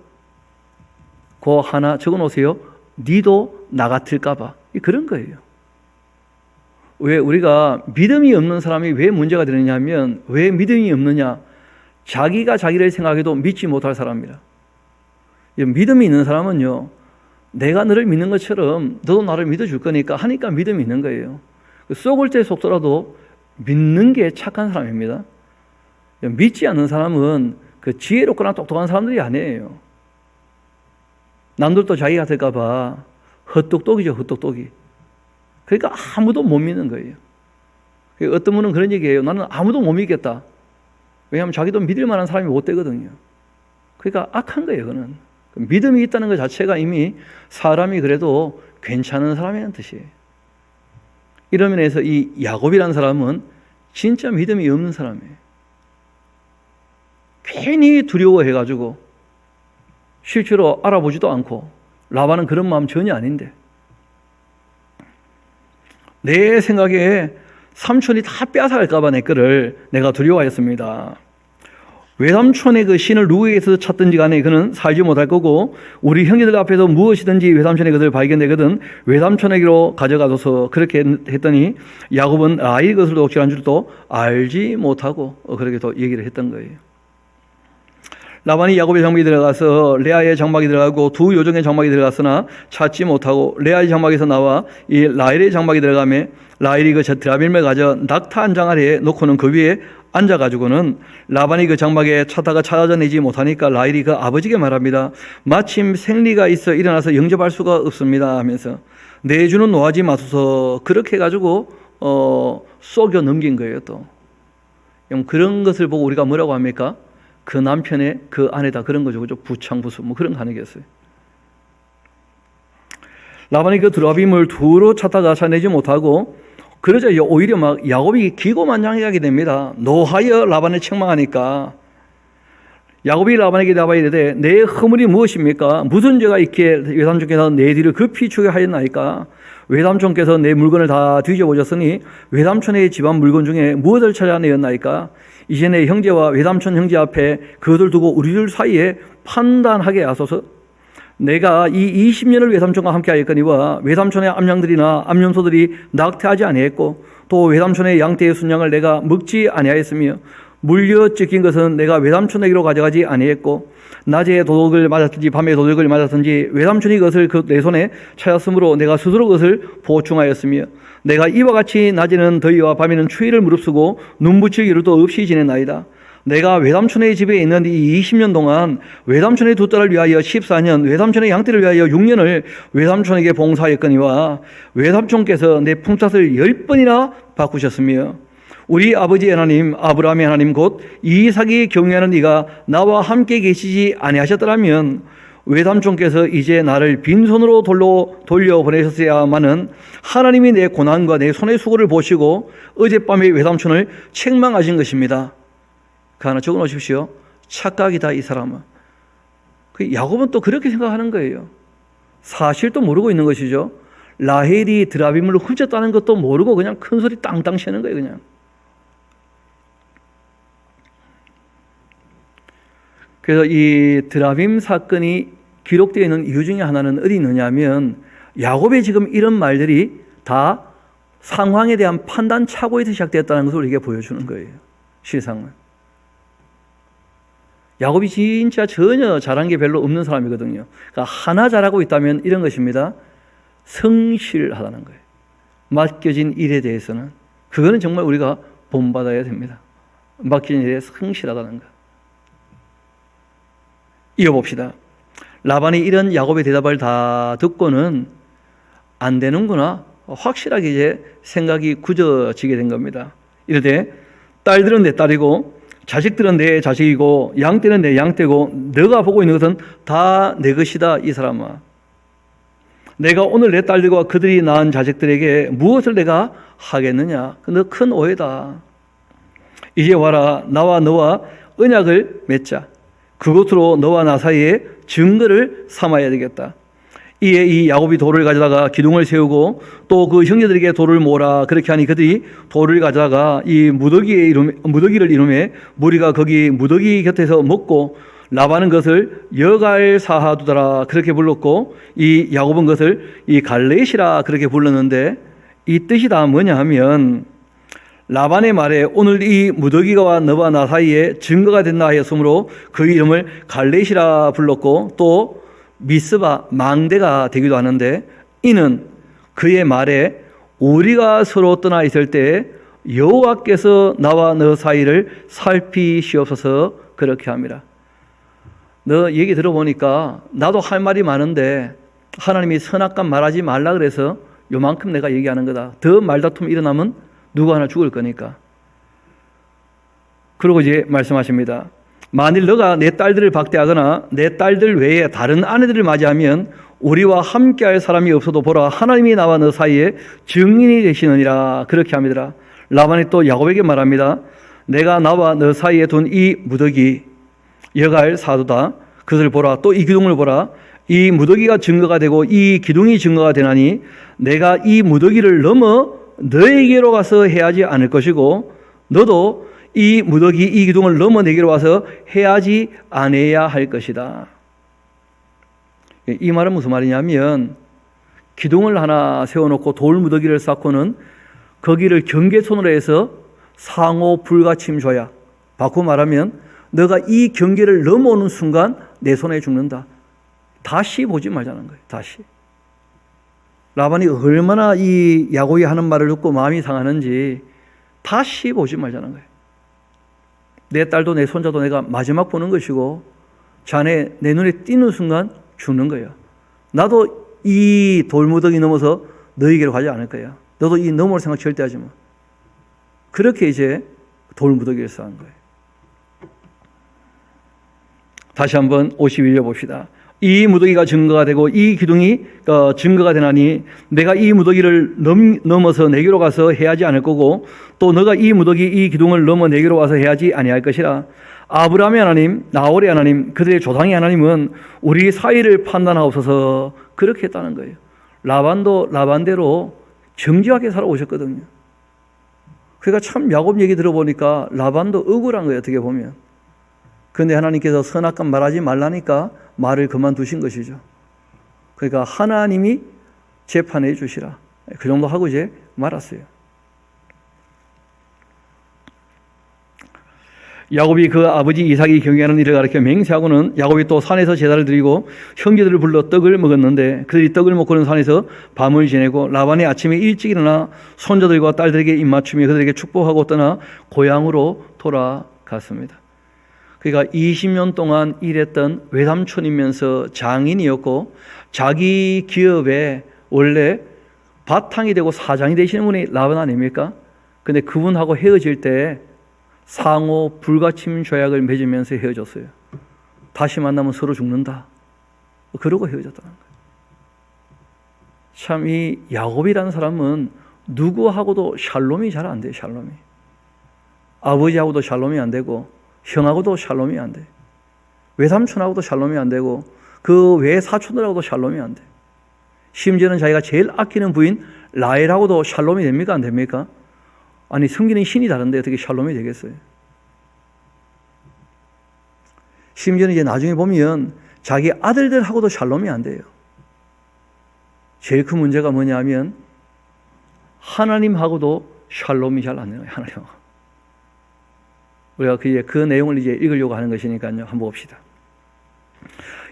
그 하나 적어놓으세요. 니도 나 같을까 봐. 그런 거예요. 왜 우리가 믿음이 없는 사람이 왜 문제가 되느냐 하면, 왜 믿음이 없느냐? 자기가 자기를 생각해도 믿지 못할 사람이라. 믿음이 있는 사람은요, 내가 너를 믿는 것처럼 너도 나를 믿어줄 거니까 하니까 믿음이 있는 거예요. 속을 때 속더라도 믿는 게 착한 사람입니다. 믿지 않는 사람은 그 지혜롭거나 똑똑한 사람들이 아니에요. 남들도 자기 같을까 봐 헛똑똑이죠, 헛똑똑이. 그러니까 아무도 못 믿는 거예요. 어떤 분은 그런 얘기해요. 나는 아무도 못 믿겠다. 왜냐하면 자기도 믿을 만한 사람이 못 되거든요. 그러니까 악한 거예요, 그는. 믿음이 있다는 것 자체가 이미 사람이 그래도 괜찮은 사람이라는 뜻이에요. 이런 면에서 이 야곱이라는 사람은 진짜 믿음이 없는 사람이에요. 괜히 두려워해가지고 실제로 알아보지도 않고, 라반은 그런 마음 전혀 아닌데, 내 생각에 삼촌이 다 빼앗아갈까 봐 내 거를 내가 두려워하였습니다. 외삼촌의 그 신을 누구에게서 찾든지 간에 그는 살지 못할 거고, 우리 형제들 앞에서 무엇이든지 외삼촌의 것을 발견되거든 외삼촌에게로 가져가줘서. 그렇게 했더니 야곱은 라헬의 것을 도둑질한 줄도 알지 못하고 그렇게 또 얘기를 했던 거예요. 라반이 야곱의 장막에 들어가서 레아의 장막에 들어가고 두 요정의 장막에 들어갔으나 찾지 못하고, 레아의 장막에서 나와 이 라헬의 장막에 들어가며 라헬이 그 드라빔을 가져 낙타 한 장 아래에 놓고는 그 위에 앉아가지고는 라반이 그 장막에 찾다가 찾아내지 못하니까 라헬이 그 아버지에게 말합니다. 마침 생리가 있어 일어나서 영접할 수가 없습니다 하면서 내 주는 노하지 마소서. 그렇게 해가지고 속여 넘긴 거예요. 또 그런 것을 보고 우리가 뭐라고 합니까? 그 남편의 그 아내다, 그런 거죠. 그죠? 부창부수 뭐 그런 거 아니겠어요? 라반이 그 드라빔을 두루 찾다가 찾아내지 못하고, 그러자 오히려 막 야곱이 기고만장하게 됩니다. 노하여 라반을 책망하니까. 야곱이 라반에게 대답하여 이르되 내 허물이 무엇입니까? 무슨 죄가 있기에 외삼촌께서 내 뒤를 급히 추게 하였나이까? 외삼촌께서 내 물건을 다 뒤져보셨으니 외삼촌의 집안 물건 중에 무엇을 찾아내었나이까? 이제 내 형제와 외삼촌 형제 앞에 그것을 두고 우리들 사이에 판단하게 하소서. 내가 이 20년을 외삼촌과 함께 하였거니와 외삼촌의 암양들이나 암염소들이 낙태하지 아니했고, 또 외삼촌의 양떼의 순양을 내가 먹지 아니하였으며, 물려 찢긴 것은 내가 외삼촌에게로 가져가지 아니했고, 낮에 도둑을 맞았든지 밤에 도둑을 맞았든지 외삼촌이 그것을 내 손에 찾았으므로 내가 스스로 그것을 보충하였으며, 내가 이와 같이 낮에는 더위와 밤에는 추위를 무릅쓰고 눈붙일 여유도 없이 지냈나이다. 내가 외삼촌의 집에 있는 이 20년 동안 외삼촌의 두 딸을 위하여 14년, 외삼촌의 양떼를 위하여 6년을 외삼촌에게 봉사하였거니와 외삼촌께서 내 품삯을 10번이나 바꾸셨으며, 우리 아버지의 하나님 아브라함의 하나님 곧 이삭이 경외하는 이가 나와 함께 계시지 아니하셨더라면 외삼촌께서 이제 나를 빈손으로 돌려보내셨어야마는 하나님이 내 고난과 내 손의 수고를 보시고 어젯밤에 외삼촌을 책망하신 것입니다. 그 하나 적어 놓으십시오. 착각이다 이 사람은. 야곱은 또 그렇게 생각하는 거예요. 사실도 모르고 있는 것이죠. 라헬이 드라빔을 훔쳤다는 것도 모르고 그냥 큰 소리 땅땅 치는 거예요. 그냥. 그래서 이 드라빔 사건이 기록되어 있는 이유 중에 하나는 어디 있느냐면, 야곱의 지금 이런 말들이 다 상황에 대한 판단 착오에서 시작되었다는 것을 우리에게 보여주는 거예요. 실상은. 야곱이 진짜 전혀 잘한 게 별로 없는 사람이거든요. 그러니까 하나 잘하고 있다면 이런 것입니다. 성실하다는 거예요. 맡겨진 일에 대해서는. 그거는 정말 우리가 본받아야 됩니다. 맡겨진 일에 성실하다는 것. 이어봅시다. 라반이 이런 야곱의 대답을 다 듣고는 안 되는구나 확실하게 이제 생각이 굳어지게 된 겁니다. 이르되 딸들은 내 딸이고 자식들은 내 자식이고 양떼는 내 양떼고 너가 보고 있는 것은 다 내 것이다. 이 사람아, 내가 오늘 내 딸들과 그들이 낳은 자식들에게 무엇을 내가 하겠느냐? 너 큰 오해다. 이제 와라, 나와 너와 언약을 맺자. 그것으로 너와 나 사이에 증거를 삼아야 되겠다. 이에 이 야곱이 돌을 가져다가 기둥을 세우고 또 그 형제들에게 돌을 모으라. 그렇게 하니 그들이 돌을 가져다가 이 무더기를 이루매 무리가 거기 무더기 곁에서 먹고 라반은 것을 여갈사하두더라 그렇게 불렀고 이 야곱은 것을 이 갈레시라 그렇게 불렀는데 이 뜻이 다 뭐냐 하면 라반의 말에 오늘 이 무더기가 너와 나 사이에 증거가 된다 하였으므로 그 이름을 갈레시라 불렀고 또 미스바 망대가 되기도 하는데 이는 그의 말에 우리가 서로 떠나 있을 때 여호와께서 나와 너 사이를 살피시옵소서 그렇게 합니다. 너 얘기 들어보니까 나도 할 말이 많은데 하나님이 선악간 말하지 말라 그래서 요만큼 내가 얘기하는 거다. 더 말다툼 일어나면 누구 하나 죽을 거니까. 그러고 이제 말씀하십니다. 만일 너가 내 딸들을 박대하거나 내 딸들 외에 다른 아내들을 맞이하면 우리와 함께할 사람이 없어도 보라 하나님이 나와 너 사이에 증인이 되시느니라 그렇게 합니다. 라반이 또 야곱에게 말합니다. 내가 나와 너 사이에 둔 이 무더기 여갈 사두다. 그것을 보라. 또 이 기둥을 보라. 이 무더기가 증거가 되고 이 기둥이 증거가 되나니 내가 이 무더기를 넘어 너에게로 가서 해하지 않을 것이고 너도 이 무더기 이 기둥을 넘어 내게로 와서 해하지 않아야 할 것이다. 이 말은 무슨 말이냐면 기둥을 하나 세워놓고 돌 무더기를 쌓고는 거기를 경계선으로 해서 상호 불가침 줘야, 바꾸고 말하면 너가 이 경계를 넘어오는 순간 내 손에 죽는다. 다시 보지 말자는 거예요. 다시. 라반이 얼마나 이 야곱이 하는 말을 듣고 마음이 상하는지 다시 보지 말자는 거예요. 내 딸도 내 손자도 내가 마지막 보는 것이고 자네 내 눈에 띄는 순간 죽는 거예요. 나도 이 돌무더기 넘어서 너에게로 가지 않을 거야. 너도 이 넘어올 생각 절대 하지 마. 그렇게 이제 돌무더기를 쌓은 거예요. 다시 한번 51절 봅시다. 이 무더기가 증거가 되고 이 기둥이 증거가 되나니 내가 이 무더기를 넘어서 내게로 가서 해하지 않을 거고 또 너가 이 무더기 이 기둥을 넘어 내게로 와서 해하지 아니할 것이라. 아브라함의 하나님 나홀의 하나님 그들의 조상의 하나님은 우리 사이를 판단하옵소서 그렇게 했다는 거예요. 라반도 라반대로 정직하게 살아오셨거든요. 그러니까 참 야곱 얘기 들어보니까 라반도 억울한 거예요. 어떻게 보면. 그런데 하나님께서 선악간 말하지 말라니까 말을 그만두신 것이죠. 그러니까 하나님이 재판해 주시라. 그 정도 하고 이제 말았어요. 야곱이 그 아버지 이삭이 경계하는 일을 가르쳐 맹세하고는 야곱이 또 산에서 제사를 드리고 형제들을 불러 떡을 먹었는데 그들이 떡을 먹고는 산에서 밤을 지내고 라반이 아침에 일찍 일어나 손자들과 딸들에게 입맞추며 그들에게 축복하고 떠나 고향으로 돌아갔습니다. 그러니까 20년 동안 일했던 외삼촌이면서 장인이었고 자기 기업에 원래 바탕이 되고 사장이 되시는 분이 라반 아닙니까? 근데 그분하고 헤어질 때 상호 불가침 조약을 맺으면서 헤어졌어요. 다시 만나면 서로 죽는다. 그러고 헤어졌다는 거예요. 참 이 야곱이라는 사람은 누구하고도 샬롬이 잘 안 돼요. 샬롬이. 아버지하고도 샬롬이 안 되고 형하고도 샬롬이 안 돼. 외삼촌하고도 샬롬이 안 되고 그 외사촌들하고도 샬롬이 안 돼. 심지어는 자기가 제일 아끼는 부인 라헬하고도 샬롬이 됩니까? 안 됩니까? 아니 섬기는 신이 다른데 어떻게 샬롬이 되겠어요? 심지어는 이제 나중에 보면 자기 아들들하고도 샬롬이 안 돼요. 제일 큰 문제가 뭐냐면 하나님하고도 샬롬이 잘 안 돼요. 하나님하고. 우리가 그 내용을 이제 읽으려고 하는 것이니까요. 한번 봅시다.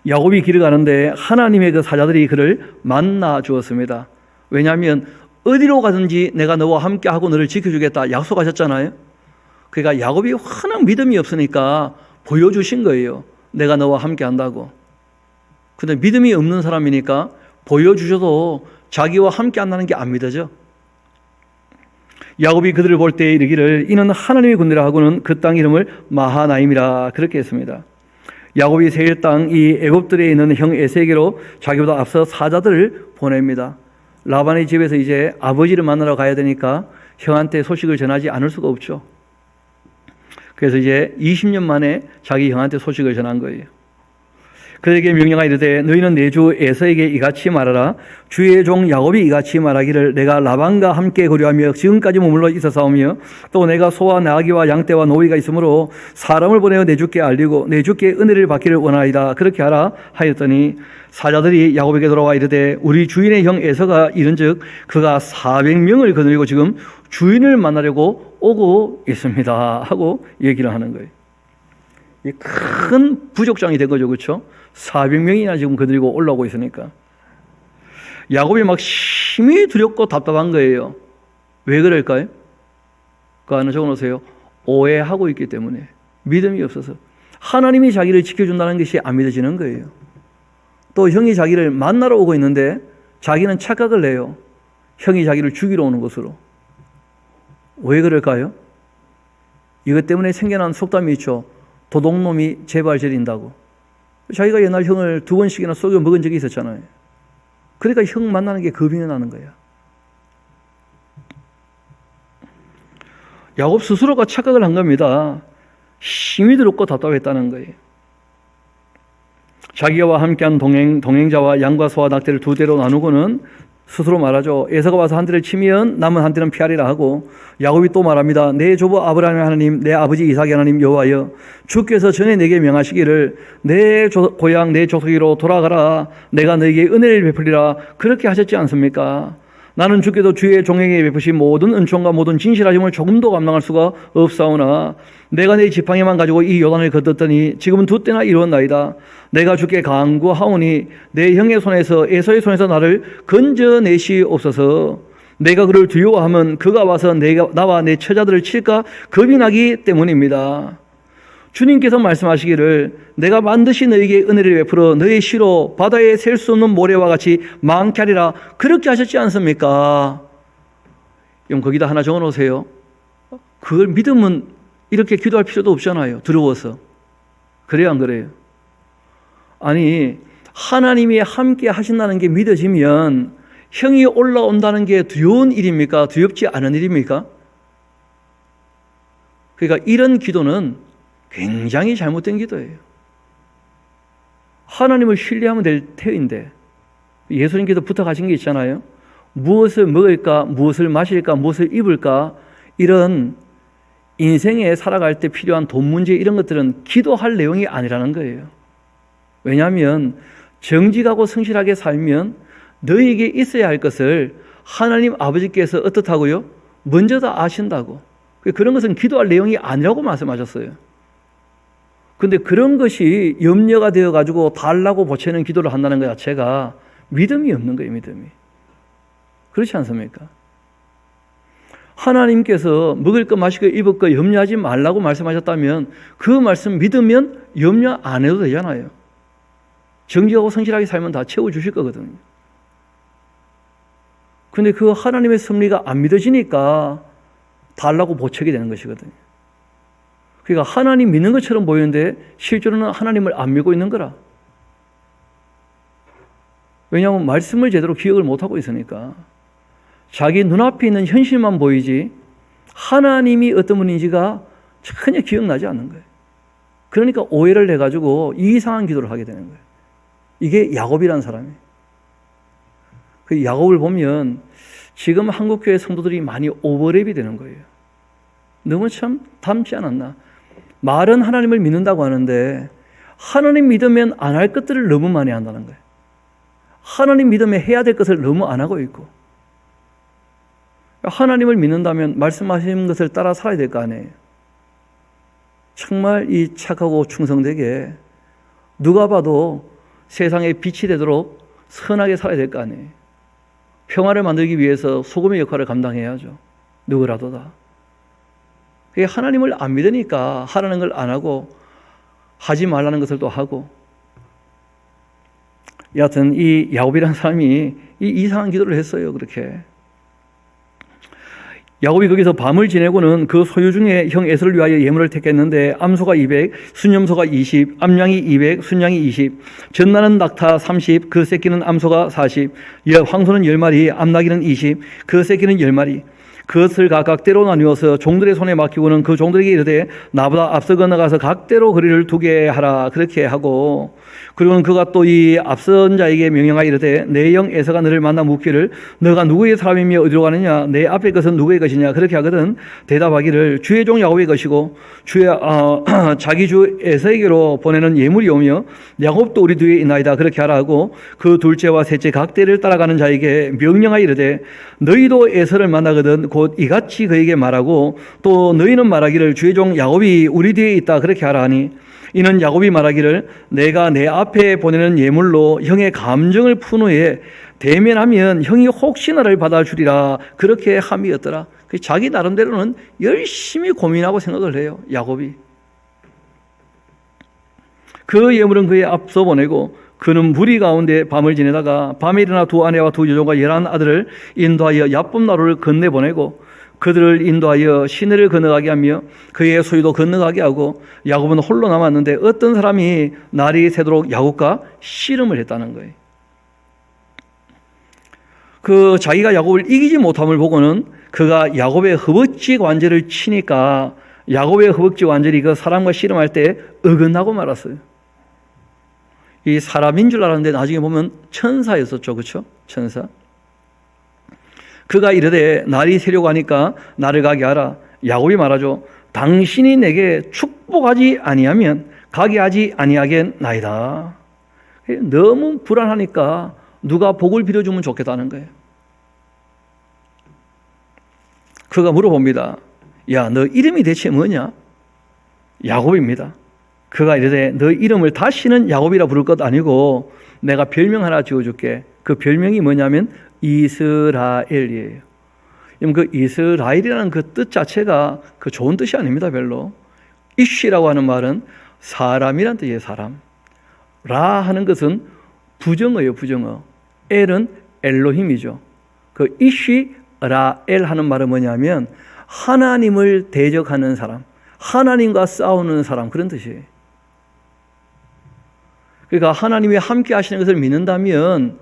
야곱이 길을 가는데 하나님의 그 사자들이 그를 만나 주었습니다. 왜냐하면 어디로 가든지 내가 너와 함께하고 너를 지켜주겠다 약속하셨잖아요. 그러니까 야곱이 워낙 믿음이 없으니까 보여주신 거예요. 내가 너와 함께 한다고. 근데 믿음이 없는 사람이니까 보여주셔도 자기와 함께 한다는 게 안 믿어져. 야곱이 그들을 볼 때 이르기를 이는 하나님의 군대라 하고는 그 땅 이름을 마하나임이라 그렇게 했습니다. 야곱이 세일 땅 이 애굽들에 있는 형 에세에게로 자기보다 앞서 사자들을 보냅니다. 라반의 집에서 이제 아버지를 만나러 가야 되니까 형한테 소식을 전하지 않을 수가 없죠. 그래서 이제 20년 만에 자기 형한테 소식을 전한 거예요. 그에게 명령하 이르되 너희는 내 주 에서에게 이같이 말하라. 주의 종 야곱이 이같이 말하기를 내가 라반과 함께 거류하며 지금까지 머물러 있었사오며 또 내가 소와 나귀와 양떼와 노위가 있으므로 사람을 보내어 내 주께 알리고 내 주께 은혜를 받기를 원하이다. 그렇게 하라 하였더니 사자들이 야곱에게 돌아와 이르되 우리 주인의 형 에서가 이른즉 그가 400명을 거느리고 지금 주인을 만나려고 오고 있습니다 하고 얘기를 하는 거예요. 큰 부족장이 된 거죠. 그렇죠? 400명이나 지금 거느리고 올라오고 있으니까 야곱이 막 심히 두렵고 답답한 거예요. 왜 그럴까요? 그 안에 적어놓으세요. 오해하고 있기 때문에, 믿음이 없어서. 하나님이 자기를 지켜준다는 것이 안 믿어지는 거예요. 또 형이 자기를 만나러 오고 있는데 자기는 착각을 해요. 형이 자기를 죽이러 오는 것으로. 왜 그럴까요? 이것 때문에 생겨난 속담이 있죠. 도둑놈이 제발 저린다고. 자기가 옛날 형을 2번씩이나 속여 먹은 적이 있었잖아요. 그러니까 형 만나는 게 겁이 나는 거야. 야곱 스스로가 착각을 한 겁니다. 힘이 들었고 답답했다는 거예요. 자기와 함께한 동행자와 양과 소와 낙태를 2대로 나누고는 스스로 말하죠. 에서가 와서 한 대를 치면 남은 한 대는 피하리라 하고 야곱이 또 말합니다. 내 조부 아브라함의 하나님 내 아버지 이삭의 하나님 여호와여 주께서 전에 내게 명하시기를 내 고향 내 조속이로 돌아가라 내가 너에게 은혜를 베풀리라 그렇게 하셨지 않습니까? 나는 주께서 주의 종에게 베푸신 모든 은총과 모든 진실하심을 조금도 감당할 수가 없사오나 내가 내 지팡이만 가지고 이 요단을 건넜더니 지금은 2때나 이루었나이다. 내가 주께 간구하오니 내 형의 손에서 에서의 손에서 나를 건져내시옵소서. 내가 그를 두려워하면 그가 와서 나와 내 처자들을 칠까 겁이 나기 때문입니다. 주님께서 말씀하시기를 내가 반드시 너에게 은혜를 베풀어 너의 시로 바다에 셀 수 없는 모래와 같이 많게 하리라 그렇게 하셨지 않습니까? 그럼 거기다 하나 적어놓으세요. 그걸 믿으면 이렇게 기도할 필요도 없잖아요. 두려워서. 그래요 안 그래요? 아니 하나님이 함께 하신다는 게 믿어지면 형이 올라온다는 게 두려운 일입니까? 두렵지 않은 일입니까? 그러니까 이런 기도는 굉장히 잘못된 기도예요. 하나님을 신뢰하면 될 테인데 예수님께서 부탁하신 게 있잖아요. 무엇을 먹을까, 무엇을 마실까, 무엇을 입을까 이런 인생에 살아갈 때 필요한 돈 문제 이런 것들은 기도할 내용이 아니라는 거예요. 왜냐하면 정직하고 성실하게 살면 너에게 있어야 할 것을 하나님 아버지께서 어떻다고요? 먼저 다 아신다고. 그런 것은 기도할 내용이 아니라고 말씀하셨어요. 근데 그런 것이 염려가 되어가지고 달라고 보채는 기도를 한다는 것 자체가 믿음이 없는 거예요, 믿음이. 그렇지 않습니까? 하나님께서 먹을 거, 마실 거, 입을 거 염려하지 말라고 말씀하셨다면 그 말씀 믿으면 염려 안 해도 되잖아요. 정직하고 성실하게 살면 다 채워주실 거거든요. 근데 그 하나님의 섭리가 안 믿어지니까 달라고 보채게 되는 것이거든요. 그러니까 하나님 믿는 것처럼 보이는데 실제로는 하나님을 안 믿고 있는 거라. 왜냐하면 말씀을 제대로 기억을 못하고 있으니까. 자기 눈앞에 있는 현실만 보이지 하나님이 어떤 분인지가 전혀 기억나지 않는 거예요. 그러니까 오해를 해가지고 이상한 기도를 하게 되는 거예요. 이게 야곱이라는 사람이에요. 그 야곱을 보면 지금 한국교회 성도들이 많이 오버랩이 되는 거예요. 너무 참 닮지 않았나. 말은 하나님을 믿는다고 하는데 하나님 믿으면 안 할 것들을 너무 많이 한다는 거예요. 하나님 믿으면 해야 될 것을 너무 안 하고 있고, 하나님을 믿는다면 말씀하신 것을 따라 살아야 될 거 아니에요. 정말 이 착하고 충성되게 누가 봐도 세상에 빛이 되도록 선하게 살아야 될 거 아니에요. 평화를 만들기 위해서 소금의 역할을 감당해야죠. 누구라도 다. 그게 하나님을 안 믿으니까 하라는 걸 안 하고 하지 말라는 것을 또 하고. 여하튼 이 야곱이라는 사람이 이 이상한 기도를 했어요. 그렇게 야곱이 거기서 밤을 지내고는 그 소유 중에 형 에서를 위하여 예물을 택했는데 암소가 200, 순염소가 20, 암양이 200, 순양이 20, 젖나는 낙타 30, 그 새끼는 암소가 40, 황소는 10마리, 암나귀는 20, 그 새끼는 10마리. 그것을 각각 때로 나누어서 종들의 손에 맡기고는 그 종들에게 이르되 나보다 앞서 건너가서 각대로 거리를 두게 하라. 그렇게 하고, 그리고는 그가 또 이 앞선 자에게 명령하여 이르되 내 형 에서가 너를 만나 묻기를 너가 누구의 사람이며 어디로 가느냐, 내 앞에 것은 누구의 것이냐. 그렇게 하거든 대답하기를 주의 종 야곱의 것이고 자기 주 에서에게로 보내는 예물이 오며 야곱도 우리 뒤에 있나이다. 그렇게 하라 하고 그 둘째와 셋째 각대를 따라가는 자에게 명령하여 이르되 너희도 에서를 만나거든 곧 이같이 그에게 말하고 또 너희는 말하기를 주의 종 야곱이 우리 뒤에 있다. 그렇게 하라 하니 이는 야곱이 말하기를 내가 내 앞에 보내는 예물로 형의 감정을 푼 후에 대면하면 형이 혹시 나를 받아주리라. 그렇게 함이었더라. 자기 나름대로는 열심히 고민하고 생각을 해요. 야곱이. 그 예물은 그의 앞서 보내고 그는 무리 가운데 밤을 지내다가 밤에 일어나 두 아내와 두 여종과 11 아들을 인도하여 야쁜 나루를 건네보내고 그들을 인도하여 시내를 건너가게 하며 그의 소유도 건너가게 하고 야곱은 홀로 남았는데 어떤 사람이 날이 새도록 야곱과 씨름을 했다는 거예요. 그 자기가 야곱을 이기지 못함을 보고는 그가 야곱의 허벅지 관절을 치니까 야곱의 허벅지 관절이 그 사람과 씨름할 때 어긋나고 말았어요. 이 사람인 줄 알았는데 나중에 보면 천사였었죠. 그렇죠? 천사. 그가 이르되 날이 새려고 하니까 나를 가게 하라. 야곱이 말하죠. 당신이 내게 축복하지 아니하면 가게 하지 아니하겠나이다. 너무 불안하니까 누가 복을 빌어주면 좋겠다는 거예요. 그가 물어봅니다. 야, 너 이름이 대체 뭐냐? 야곱입니다. 그가 이르되 너 이름을 다시는 야곱이라 부를 것 아니고 내가 별명 하나 지어줄게. 그 별명이 뭐냐면 이스라엘이에요. 그 이스라엘이라는 그 뜻 자체가 그 좋은 뜻이 아닙니다. 별로. 이쉬라고 하는 말은 사람이란 뜻이에요. 사람. 라 하는 것은 부정어예요. 부정어. 엘은 엘로힘이죠. 그 이쉬라엘 하는 말은 뭐냐면 하나님을 대적하는 사람, 하나님과 싸우는 사람, 그런 뜻이에요. 그러니까 하나님이 함께 하시는 것을 믿는다면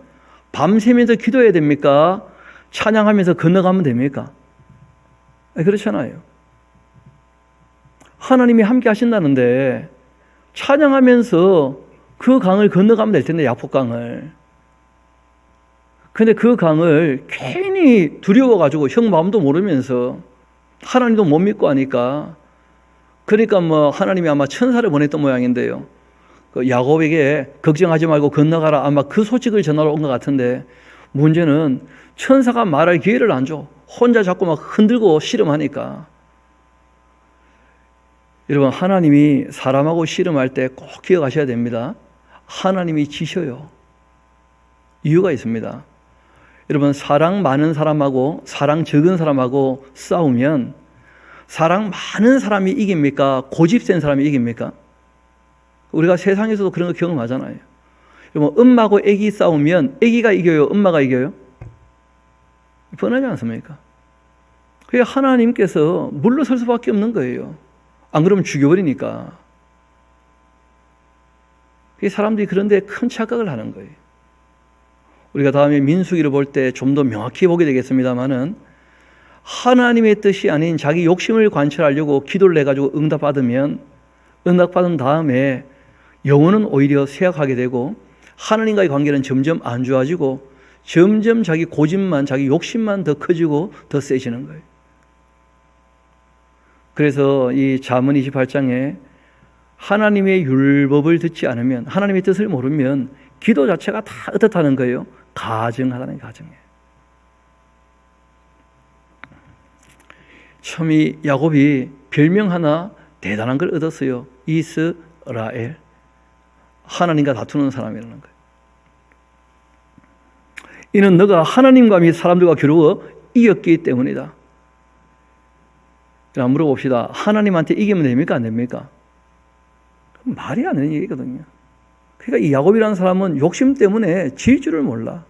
밤새면서 기도해야 됩니까? 찬양하면서 건너가면 됩니까? 그렇잖아요. 하나님이 함께 하신다는데 찬양하면서 그 강을 건너가면 될 텐데, 야복강을. 근데 그 강을 괜히 두려워가지고 형 마음도 모르면서 하나님도 못 믿고 하니까, 그러니까 뭐 하나님이 아마 천사를 보냈던 모양인데요. 그 야곱에게 걱정하지 말고 건너가라, 아마 그 소식을 전하러 온 것 같은데, 문제는 천사가 말할 기회를 안 줘. 혼자 자꾸 막 흔들고 씨름하니까. 여러분, 하나님이 사람하고 씨름할 때 꼭 기억하셔야 됩니다. 하나님이 지셔요. 이유가 있습니다. 여러분, 사랑 많은 사람하고 사랑 적은 사람하고 싸우면 사랑 많은 사람이 이깁니까? 고집센 사람이 이깁니까? 우리가 세상에서도 그런 거 경험하잖아요. 여러분, 엄마하고 아기 싸우면 아기가 이겨요? 엄마가 이겨요? 뻔하지 않습니까? 그게 하나님께서 물러설 수밖에 없는 거예요. 안 그러면 죽여버리니까. 사람들이 그런데 큰 착각을 하는 거예요. 우리가 다음에 민수기를 볼 때 좀 더 명확히 보게 되겠습니다만은, 하나님의 뜻이 아닌 자기 욕심을 관철하려고 기도를 해가지고 응답받으면, 응답받은 다음에 영혼은 오히려 쇠약하게 되고 하나님과의 관계는 점점 안 좋아지고 점점 자기 고집만, 자기 욕심만 더 커지고 더 세지는 거예요. 그래서 이 잠언 28장에 하나님의 율법을 듣지 않으면, 하나님의 뜻을 모르면 기도 자체가 다 어떻다는 거예요? 가증하다는 가증이에요. 참 이 야곱이 별명 하나 대단한 걸 얻었어요. 이스라엘. 하나님과 다투는 사람이라는 거예요. 이는 너가 하나님과 및 사람들과 겨루어 이겼기 때문이다. 자, 물어봅시다. 하나님한테 이기면 됩니까? 안 됩니까? 말이 안 되는 얘기거든요. 그러니까 이 야곱이라는 사람은 욕심 때문에 질 줄을 몰라.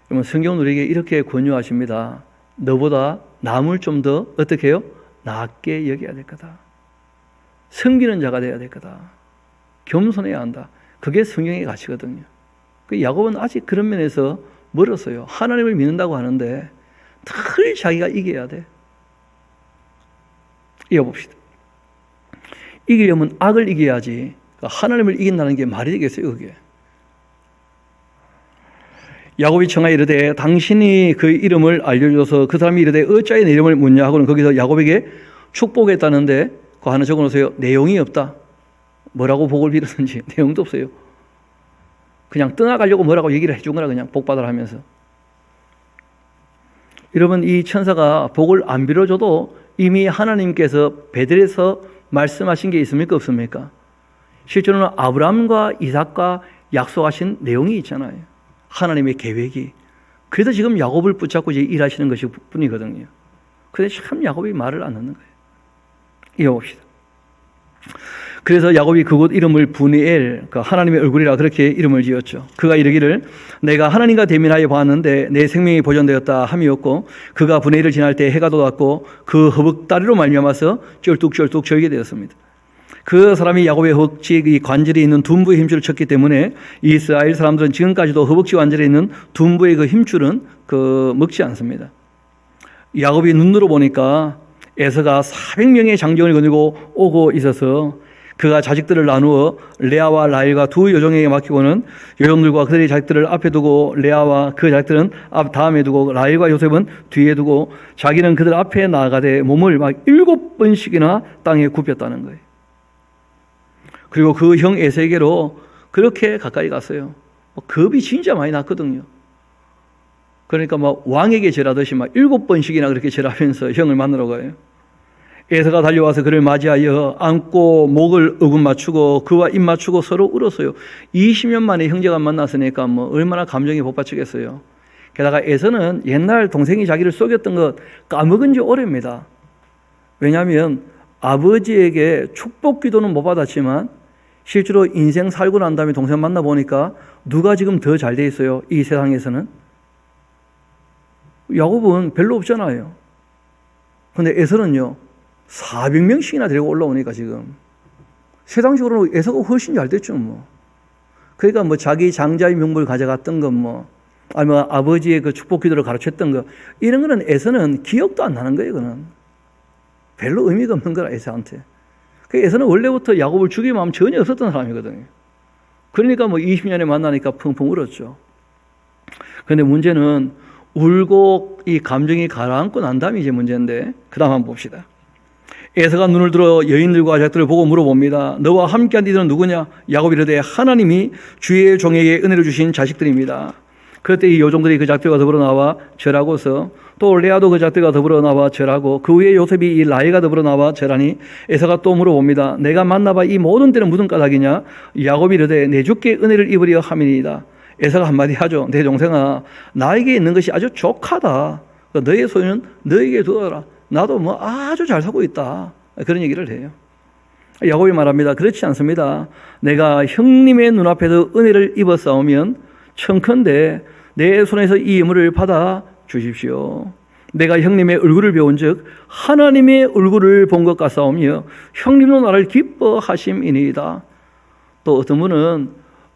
그러면 성경은 우리에게 이렇게 권유하십니다. 너보다 남을 좀 더 어떻게 해요? 낮게 여겨야 될 거다. 섬기는 자가 되어야 될 거다. 겸손해야 한다. 그게 성경의 가치거든요. 그 야곱은 아직 그런 면에서 멀었어요. 하나님을 믿는다고 하는데 늘 자기가 이겨야 돼. 이겨봅시다. 이기려면 악을 이겨야지. 하나님을 이긴다는 게 말이 되겠어요, 그게. 야곱이 청하여 이르되 당신이 그 이름을 알려줘서 그 사람이 이르되 어찌하여 내 이름을 묻냐 하고는 거기서 야곱에게 축복했다는데 그 하나 적어놓으세요. 내용이 없다. 뭐라고 복을 빌었는지 내용도 없어요. 그냥 떠나가려고 뭐라고 얘기를 해준 거라 그냥 복 받으라 하면서. 여러분 이 천사가 복을 안 빌어줘도 이미 하나님께서 베들에서 말씀하신 게 있습니까? 없습니까? 실제로는 아브라함과 이삭과 약속하신 내용이 있잖아요. 하나님의 계획이. 그래서 지금 야곱을 붙잡고 이제 일하시는 것이 뿐이거든요. 그런데 참 야곱이 말을 안 듣는 거예요. 이어봅시다. 그래서 야곱이 그곳 이름을 브니엘, 하나님의 얼굴이라 그렇게 이름을 지었죠. 그가 이르기를 내가 하나님과 대면하여 보았는데 내 생명이 보존되었다 함이었고 그가 브니엘을 지날 때 해가 돋았고 그 허벅다리로 말미암아서 쩔뚝쩔뚝 절게 되었습니다. 그 사람이 야곱의 허벅지 이 관절에 있는 둔부의 힘줄을 쳤기 때문에 이스라엘 사람들은 지금까지도 허벅지 관절에 있는 둔부의 그 힘줄은 먹지 않습니다. 야곱이 눈으로 보니까 에서가 400명의 장정을 거느리고 오고 있어서 그가 자식들을 나누어 레아와 라헬과 두 여종에게 맡기고는 여종들과 그들의 자식들을 앞에 두고 레아와 그 자식들은 다음에 두고 라헬과 요셉은 뒤에 두고 자기는 그들 앞에 나아가되 몸을 막 7번씩이나 땅에 굽혔다는 거예요. 그리고 그 형 에서에게로 그렇게 가까이 갔어요. 겁이 진짜 많이 났거든요. 그러니까 막 왕에게 절하듯이 막 7번씩이나 그렇게 절하면서 형을 만나러 가요. 에서가 달려와서 그를 맞이하여 안고 목을 어금 맞추고 그와 입 맞추고 서로 울었어요. 20년 만에 형제가 만났으니까 뭐 얼마나 감정이 복받치겠어요. 게다가 에서는 옛날 동생이 자기를 속였던 것 까먹은 지 오래입니다. 왜냐하면 아버지에게 축복 기도는 못 받았지만 실제로 인생 살고 난 다음에 동생 만나보니까 누가 지금 더 잘 돼 있어요? 이 세상에서는? 야곱은 별로 없잖아요. 근데 에서는요 400명씩이나 데리고 올라오니까 지금 세상적으로는 에서가 훨씬 잘 됐죠 뭐. 그러니까 뭐 자기 장자의 명분을 가져갔던 것 뭐 아니면 아버지의 그 축복 기도를 가르쳤던 것 이런 거는 에서는 기억도 안 나는 거예요. 그는 별로 의미가 없는 거라 에서한테. 그 에서는 원래부터 야곱을 죽일 마음 전혀 없었던 사람이거든요. 그러니까 뭐 20년에 만나니까 펑펑 울었죠. 그런데 문제는 울고 이 감정이 가라앉고 난 다음이 이제 문제인데 그 다음 한번 봅시다. 에서가 눈을 들어 여인들과 자식들을 보고 물어봅니다. 너와 함께한 이들은 누구냐? 야곱이 이르되 하나님이 주의 종에게 은혜를 주신 자식들입니다. 그때 이 여종들이 그 자식들과 더불어 나와 절하고서 또 레아도 그 자식들과 더불어 나와 절하고 그 후에 요셉이 이 라헬과 더불어 나와 절하니 에서가 또 물어봅니다. 내가 만나봐 이 모든 때는 무슨 까닭이냐? 야곱이 이르되 내 주께 은혜를 입으려 함이니이다. 에서가 한마디 하죠. 내 동생아 나에게 있는 것이 아주 족하다. 너의 소유는 너에게 두어라. 나도 뭐 아주 잘 살고 있다. 그런 얘기를 해요. 야곱이 말합니다. 그렇지 않습니다. 내가 형님의 눈앞에서 은혜를 입었사오면 청컨대 내 손에서 이 예물을 받아 주십시오. 내가 형님의 얼굴을 배운 즉 하나님의 얼굴을 본 것 같사오며 형님도 나를 기뻐하심이니이다. 또 어떤 분은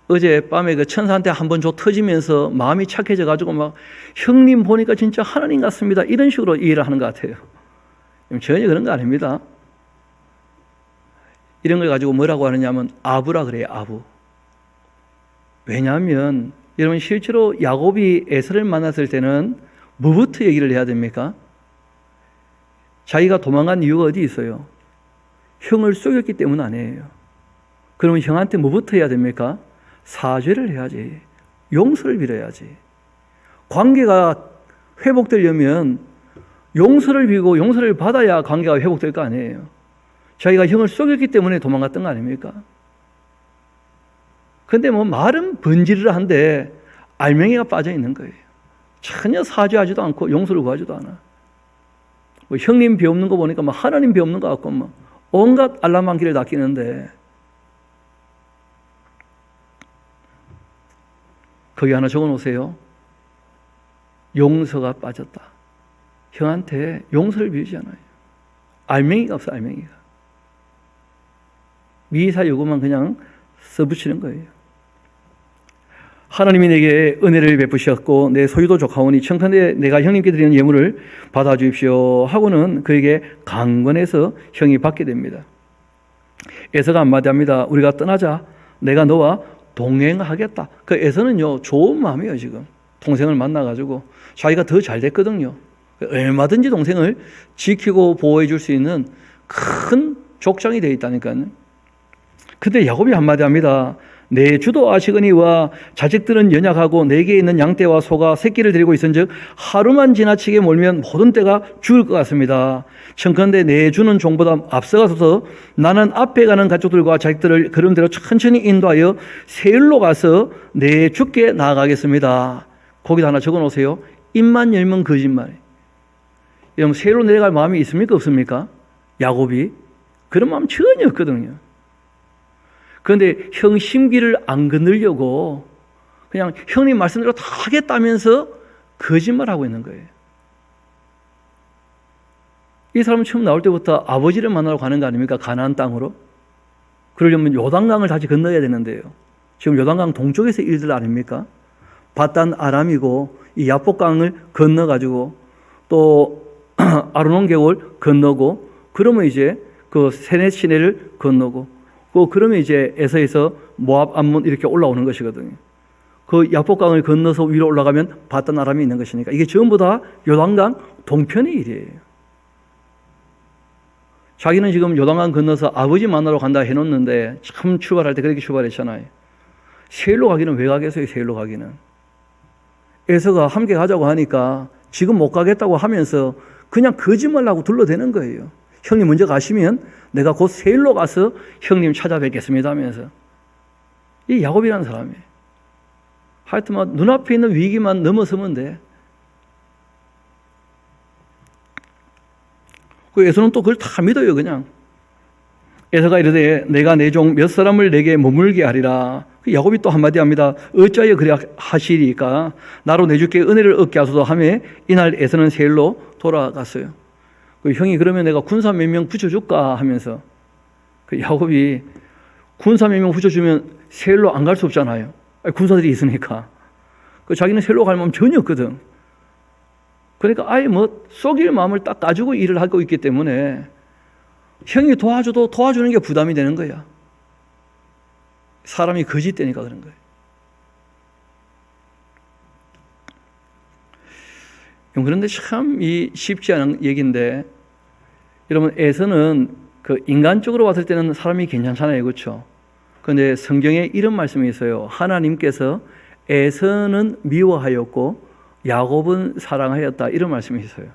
어젯밤에 그 천사한테 한번 조 터지면서 마음이 착해져 가지고 막 형님 보니까 진짜 하나님 같습니다. 이런 식으로 이해를 하는 것 같아요. 전혀 그런 거 아닙니다. 이런 걸 가지고 뭐라고 하느냐면 아부라 그래요. 아부. 왜냐하면 여러분 실제로 야곱이 에서를 만났을 때는 뭐부터 얘기를 해야 됩니까? 자기가 도망간 이유가 어디 있어요? 형을 속였기 때문 아니에요. 그러면 형한테 뭐부터 해야 됩니까? 사죄를 해야지. 용서를 빌어야지. 관계가 회복되려면 용서를 빌고 용서를 받아야 관계가 회복될 거 아니에요. 자기가 형을 속였기 때문에 도망갔던 거 아닙니까? 근데 뭐 말은 번지르르한데 알맹이가 빠져 있는 거예요. 전혀 사죄하지도 않고 용서를 구하지도 않아. 뭐 형님 비 없는 거 보니까 뭐 하나님 비 없는 거 같고 뭐 온갖 알랑방귀를 다 끼는데 거기 하나 적어놓으세요. 용서가 빠졌다. 형한테 용서를 빌지 않아요. 알맹이가 없어, 알맹이가. 미사 요구만 그냥 써붙이는 거예요. 하나님이 내게 은혜를 베푸셨고 내 소유도 족하오니 청컨대 내가 형님께 드리는 예물을 받아주십시오 하고는 그에게 강권해서 형이 받게 됩니다. 에서가 한마디 합니다. 우리가 떠나자. 내가 너와 동행하겠다. 그 에서는요, 좋은 마음이에요. 지금 동생을 만나가지고 자기가 더 잘 됐거든요. 얼마든지 동생을 지키고 보호해 줄 수 있는 큰 족장이 되어 있다니까요. 근데 야곱이 한마디 합니다. 내 주도 아시거니와 자식들은 연약하고 내게 있는 양떼와 소가 새끼를 데리고 있은즉 하루만 지나치게 몰면 모든 떼가 죽을 것 같습니다. 청컨대 내 주는 종보다 앞서가서 나는 앞에 가는 가족들과 자식들을 걸음대로 천천히 인도하여 세일로 가서 내 주께 나아가겠습니다. 거기다 하나 적어놓으세요. 입만 열면 거짓말. 여러분 세일로 내려갈 마음이 있습니까 없습니까? 야곱이 그런 마음 전혀 없거든요. 그런데 형 심기를 안 건들려고 그냥 형님 말씀대로 다 하겠다면서 거짓말하고 있는 거예요. 이 사람은 처음 나올 때부터 아버지를 만나러 가는 거 아닙니까? 가나안 땅으로. 그러려면 요단강을 다시 건너야 되는데요. 지금 요단강 동쪽에서 일들 아닙니까? 바단 아람이고 이 야복강을 건너가지고 또 아르논 계곡을 건너고 그러면 이제 그 세네 시내를 건너고 그러면 이제 에서에서 모압 암몬 이렇게 올라오는 것이거든요. 그 야복강을 건너서 위로 올라가면 바단 아람이 있는 것이니까 이게 전부 다 요단강 동편의 일이에요. 자기는 지금 요단강 건너서 아버지 만나러 간다 해놓는데 참 출발할 때 그렇게 출발했잖아요. 세일로 가기는 왜 가겠어요? 세일로 가기는. 에서가 함께 가자고 하니까 지금 못 가겠다고 하면서 그냥 거짓말하고 둘러대는 거예요. 형님 먼저 가시면 내가 곧 세일로 가서 형님 찾아뵙겠습니다 하면서. 이 야곱이라는 사람이에요. 하여튼 막 눈앞에 있는 위기만 넘어서면 돼. 그 에서는 또 그걸 다 믿어요 그냥. 에서가 이르되 내가 내 종 몇 사람을 내게 머물게 하리라. 야곱이 또 한마디 합니다. 어찌하여 그래 하시리까? 나로 내 주께 은혜를 얻게 하소서 하며 이날 에서는 세일로 돌아갔어요. 그 형이 그러면 내가 군사 몇 명 붙여줄까 하면서 그 야곱이 군사 몇 명 붙여주면 세일로 안 갈 수 없잖아요. 군사들이 있으니까. 그 자기는 세일로 갈 마음 전혀 없거든. 그러니까 아예 뭐 속일 마음을 딱 가지고 일을 하고 있기 때문에 형이 도와줘도 도와주는 게 부담이 되는 거야. 사람이 거짓되니까 그런 거예요. 그런데 참 이 쉽지 않은 얘기인데 여러분 에서는 그 인간적으로 봤을 때는 사람이 괜찮잖아요. 그렇죠? 그런데 성경에 이런 말씀이 있어요. 하나님께서 에서는 미워하였고 야곱은 사랑하였다. 이런 말씀이 있어요.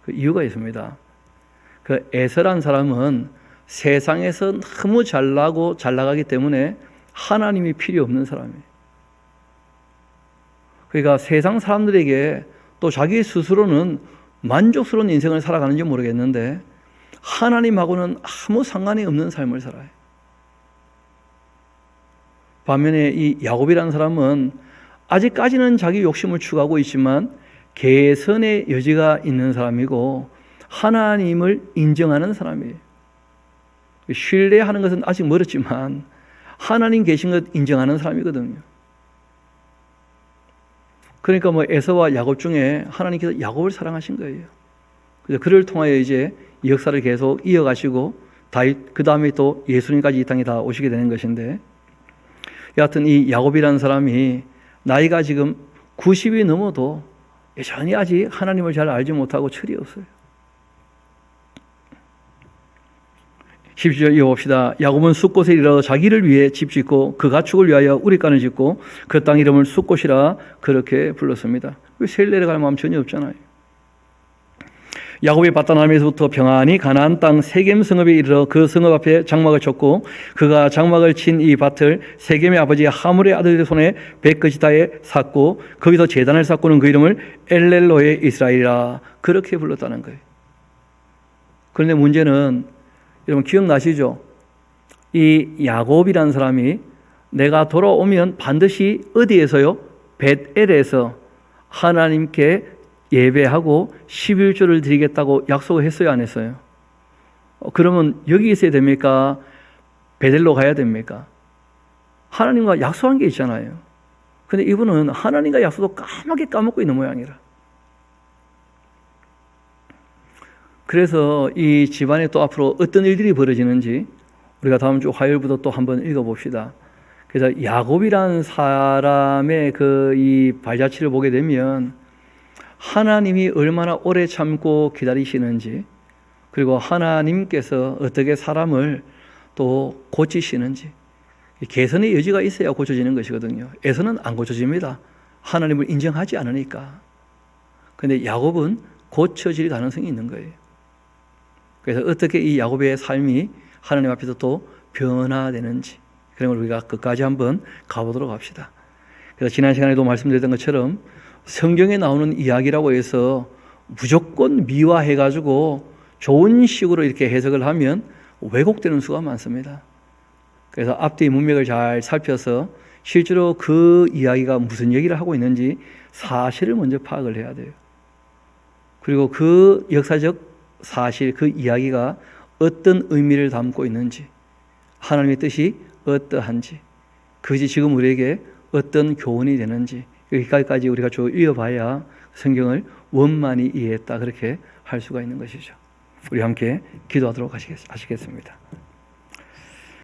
그 이유가 있습니다. 그 에서란 사람은 세상에서 너무 잘나고 잘 나가기 때문에 하나님이 필요 없는 사람이에요. 그러니까 세상 사람들에게 또 자기 스스로는 만족스러운 인생을 살아가는지 모르겠는데 하나님하고는 아무 상관이 없는 삶을 살아요. 반면에 이 야곱이라는 사람은 아직까지는 자기 욕심을 추구하고 있지만 개선의 여지가 있는 사람이고 하나님을 인정하는 사람이에요. 신뢰하는 것은 아직 멀었지만 하나님 계신 것 인정하는 사람이거든요. 그러니까 뭐 에서와 야곱 중에 하나님께서 야곱을 사랑하신 거예요. 그래서 그를 통하여 이제 역사를 계속 이어가시고 다윗 그 다음에 또 예수님까지 이 땅에 다 오시게 되는 것인데 여하튼 이 야곱이라는 사람이 나이가 지금 90이 넘어도 여전히 아직 하나님을 잘 알지 못하고 철이 없어요. 12절 이어봅시다. 야곱은 숫곳에 이르러 자기를 위해 집 짓고 그 가축을 위하여 우리간을 짓고 그 땅 이름을 숫곳이라 그렇게 불렀습니다. 세일 내려갈 마음 전혀 없잖아요. 야곱이 바단 아람에서부터 평안히 가나안 땅 세겜 성읍에 이르러 그 성읍 앞에 장막을 쳤고 그가 장막을 친 이 밭을 세겜의 아버지 하물의 아들의 손에 백거지다에 샀고 거기서 제단을 쌓고는 그 이름을 엘렐로의 이스라엘이라 그렇게 불렀다는 거예요. 그런데 문제는 여러분 기억나시죠? 이 야곱이라는 사람이 내가 돌아오면 반드시 어디에서요? 벳엘에서 하나님께 예배하고 11조를 드리겠다고 약속을 했어요, 안 했어요? 그러면 여기 있어야 됩니까? 베델로 가야 됩니까? 하나님과 약속한 게 있잖아요. 근데 이분은 하나님과 약속도 까맣게 까먹고 있는 모양이라. 그래서 이 집안에 또 앞으로 어떤 일들이 벌어지는지 우리가 다음 주 화요일부터 또 한번 읽어봅시다. 그래서 야곱이라는 사람의 그 이 발자취를 보게 되면 하나님이 얼마나 오래 참고 기다리시는지, 그리고 하나님께서 어떻게 사람을 또 고치시는지, 개선의 여지가 있어야 고쳐지는 것이거든요. 에서는 안 고쳐집니다. 하나님을 인정하지 않으니까. 그런데 야곱은 고쳐질 가능성이 있는 거예요. 그래서 어떻게 이 야곱의 삶이 하나님 앞에서 또 변화되는지, 그런 걸 우리가 끝까지 한번 가보도록 합시다. 그래서 지난 시간에도 말씀드렸던 것처럼 성경에 나오는 이야기라고 해서 무조건 미화해가지고 좋은 식으로 이렇게 해석을 하면 왜곡되는 수가 많습니다. 그래서 앞뒤 문맥을 잘 살펴서 실제로 그 이야기가 무슨 얘기를 하고 있는지 사실을 먼저 파악을 해야 돼요. 그리고 그 역사적 사실, 그 이야기가 어떤 의미를 담고 있는지, 하나님의 뜻이 어떠한지, 그것이 지금 우리에게 어떤 교훈이 되는지, 여기까지 우리가 쭉 읽어봐야 성경을 원만히 이해했다, 그렇게 할 수가 있는 것이죠. 우리 함께 기도하도록 하시겠습니다.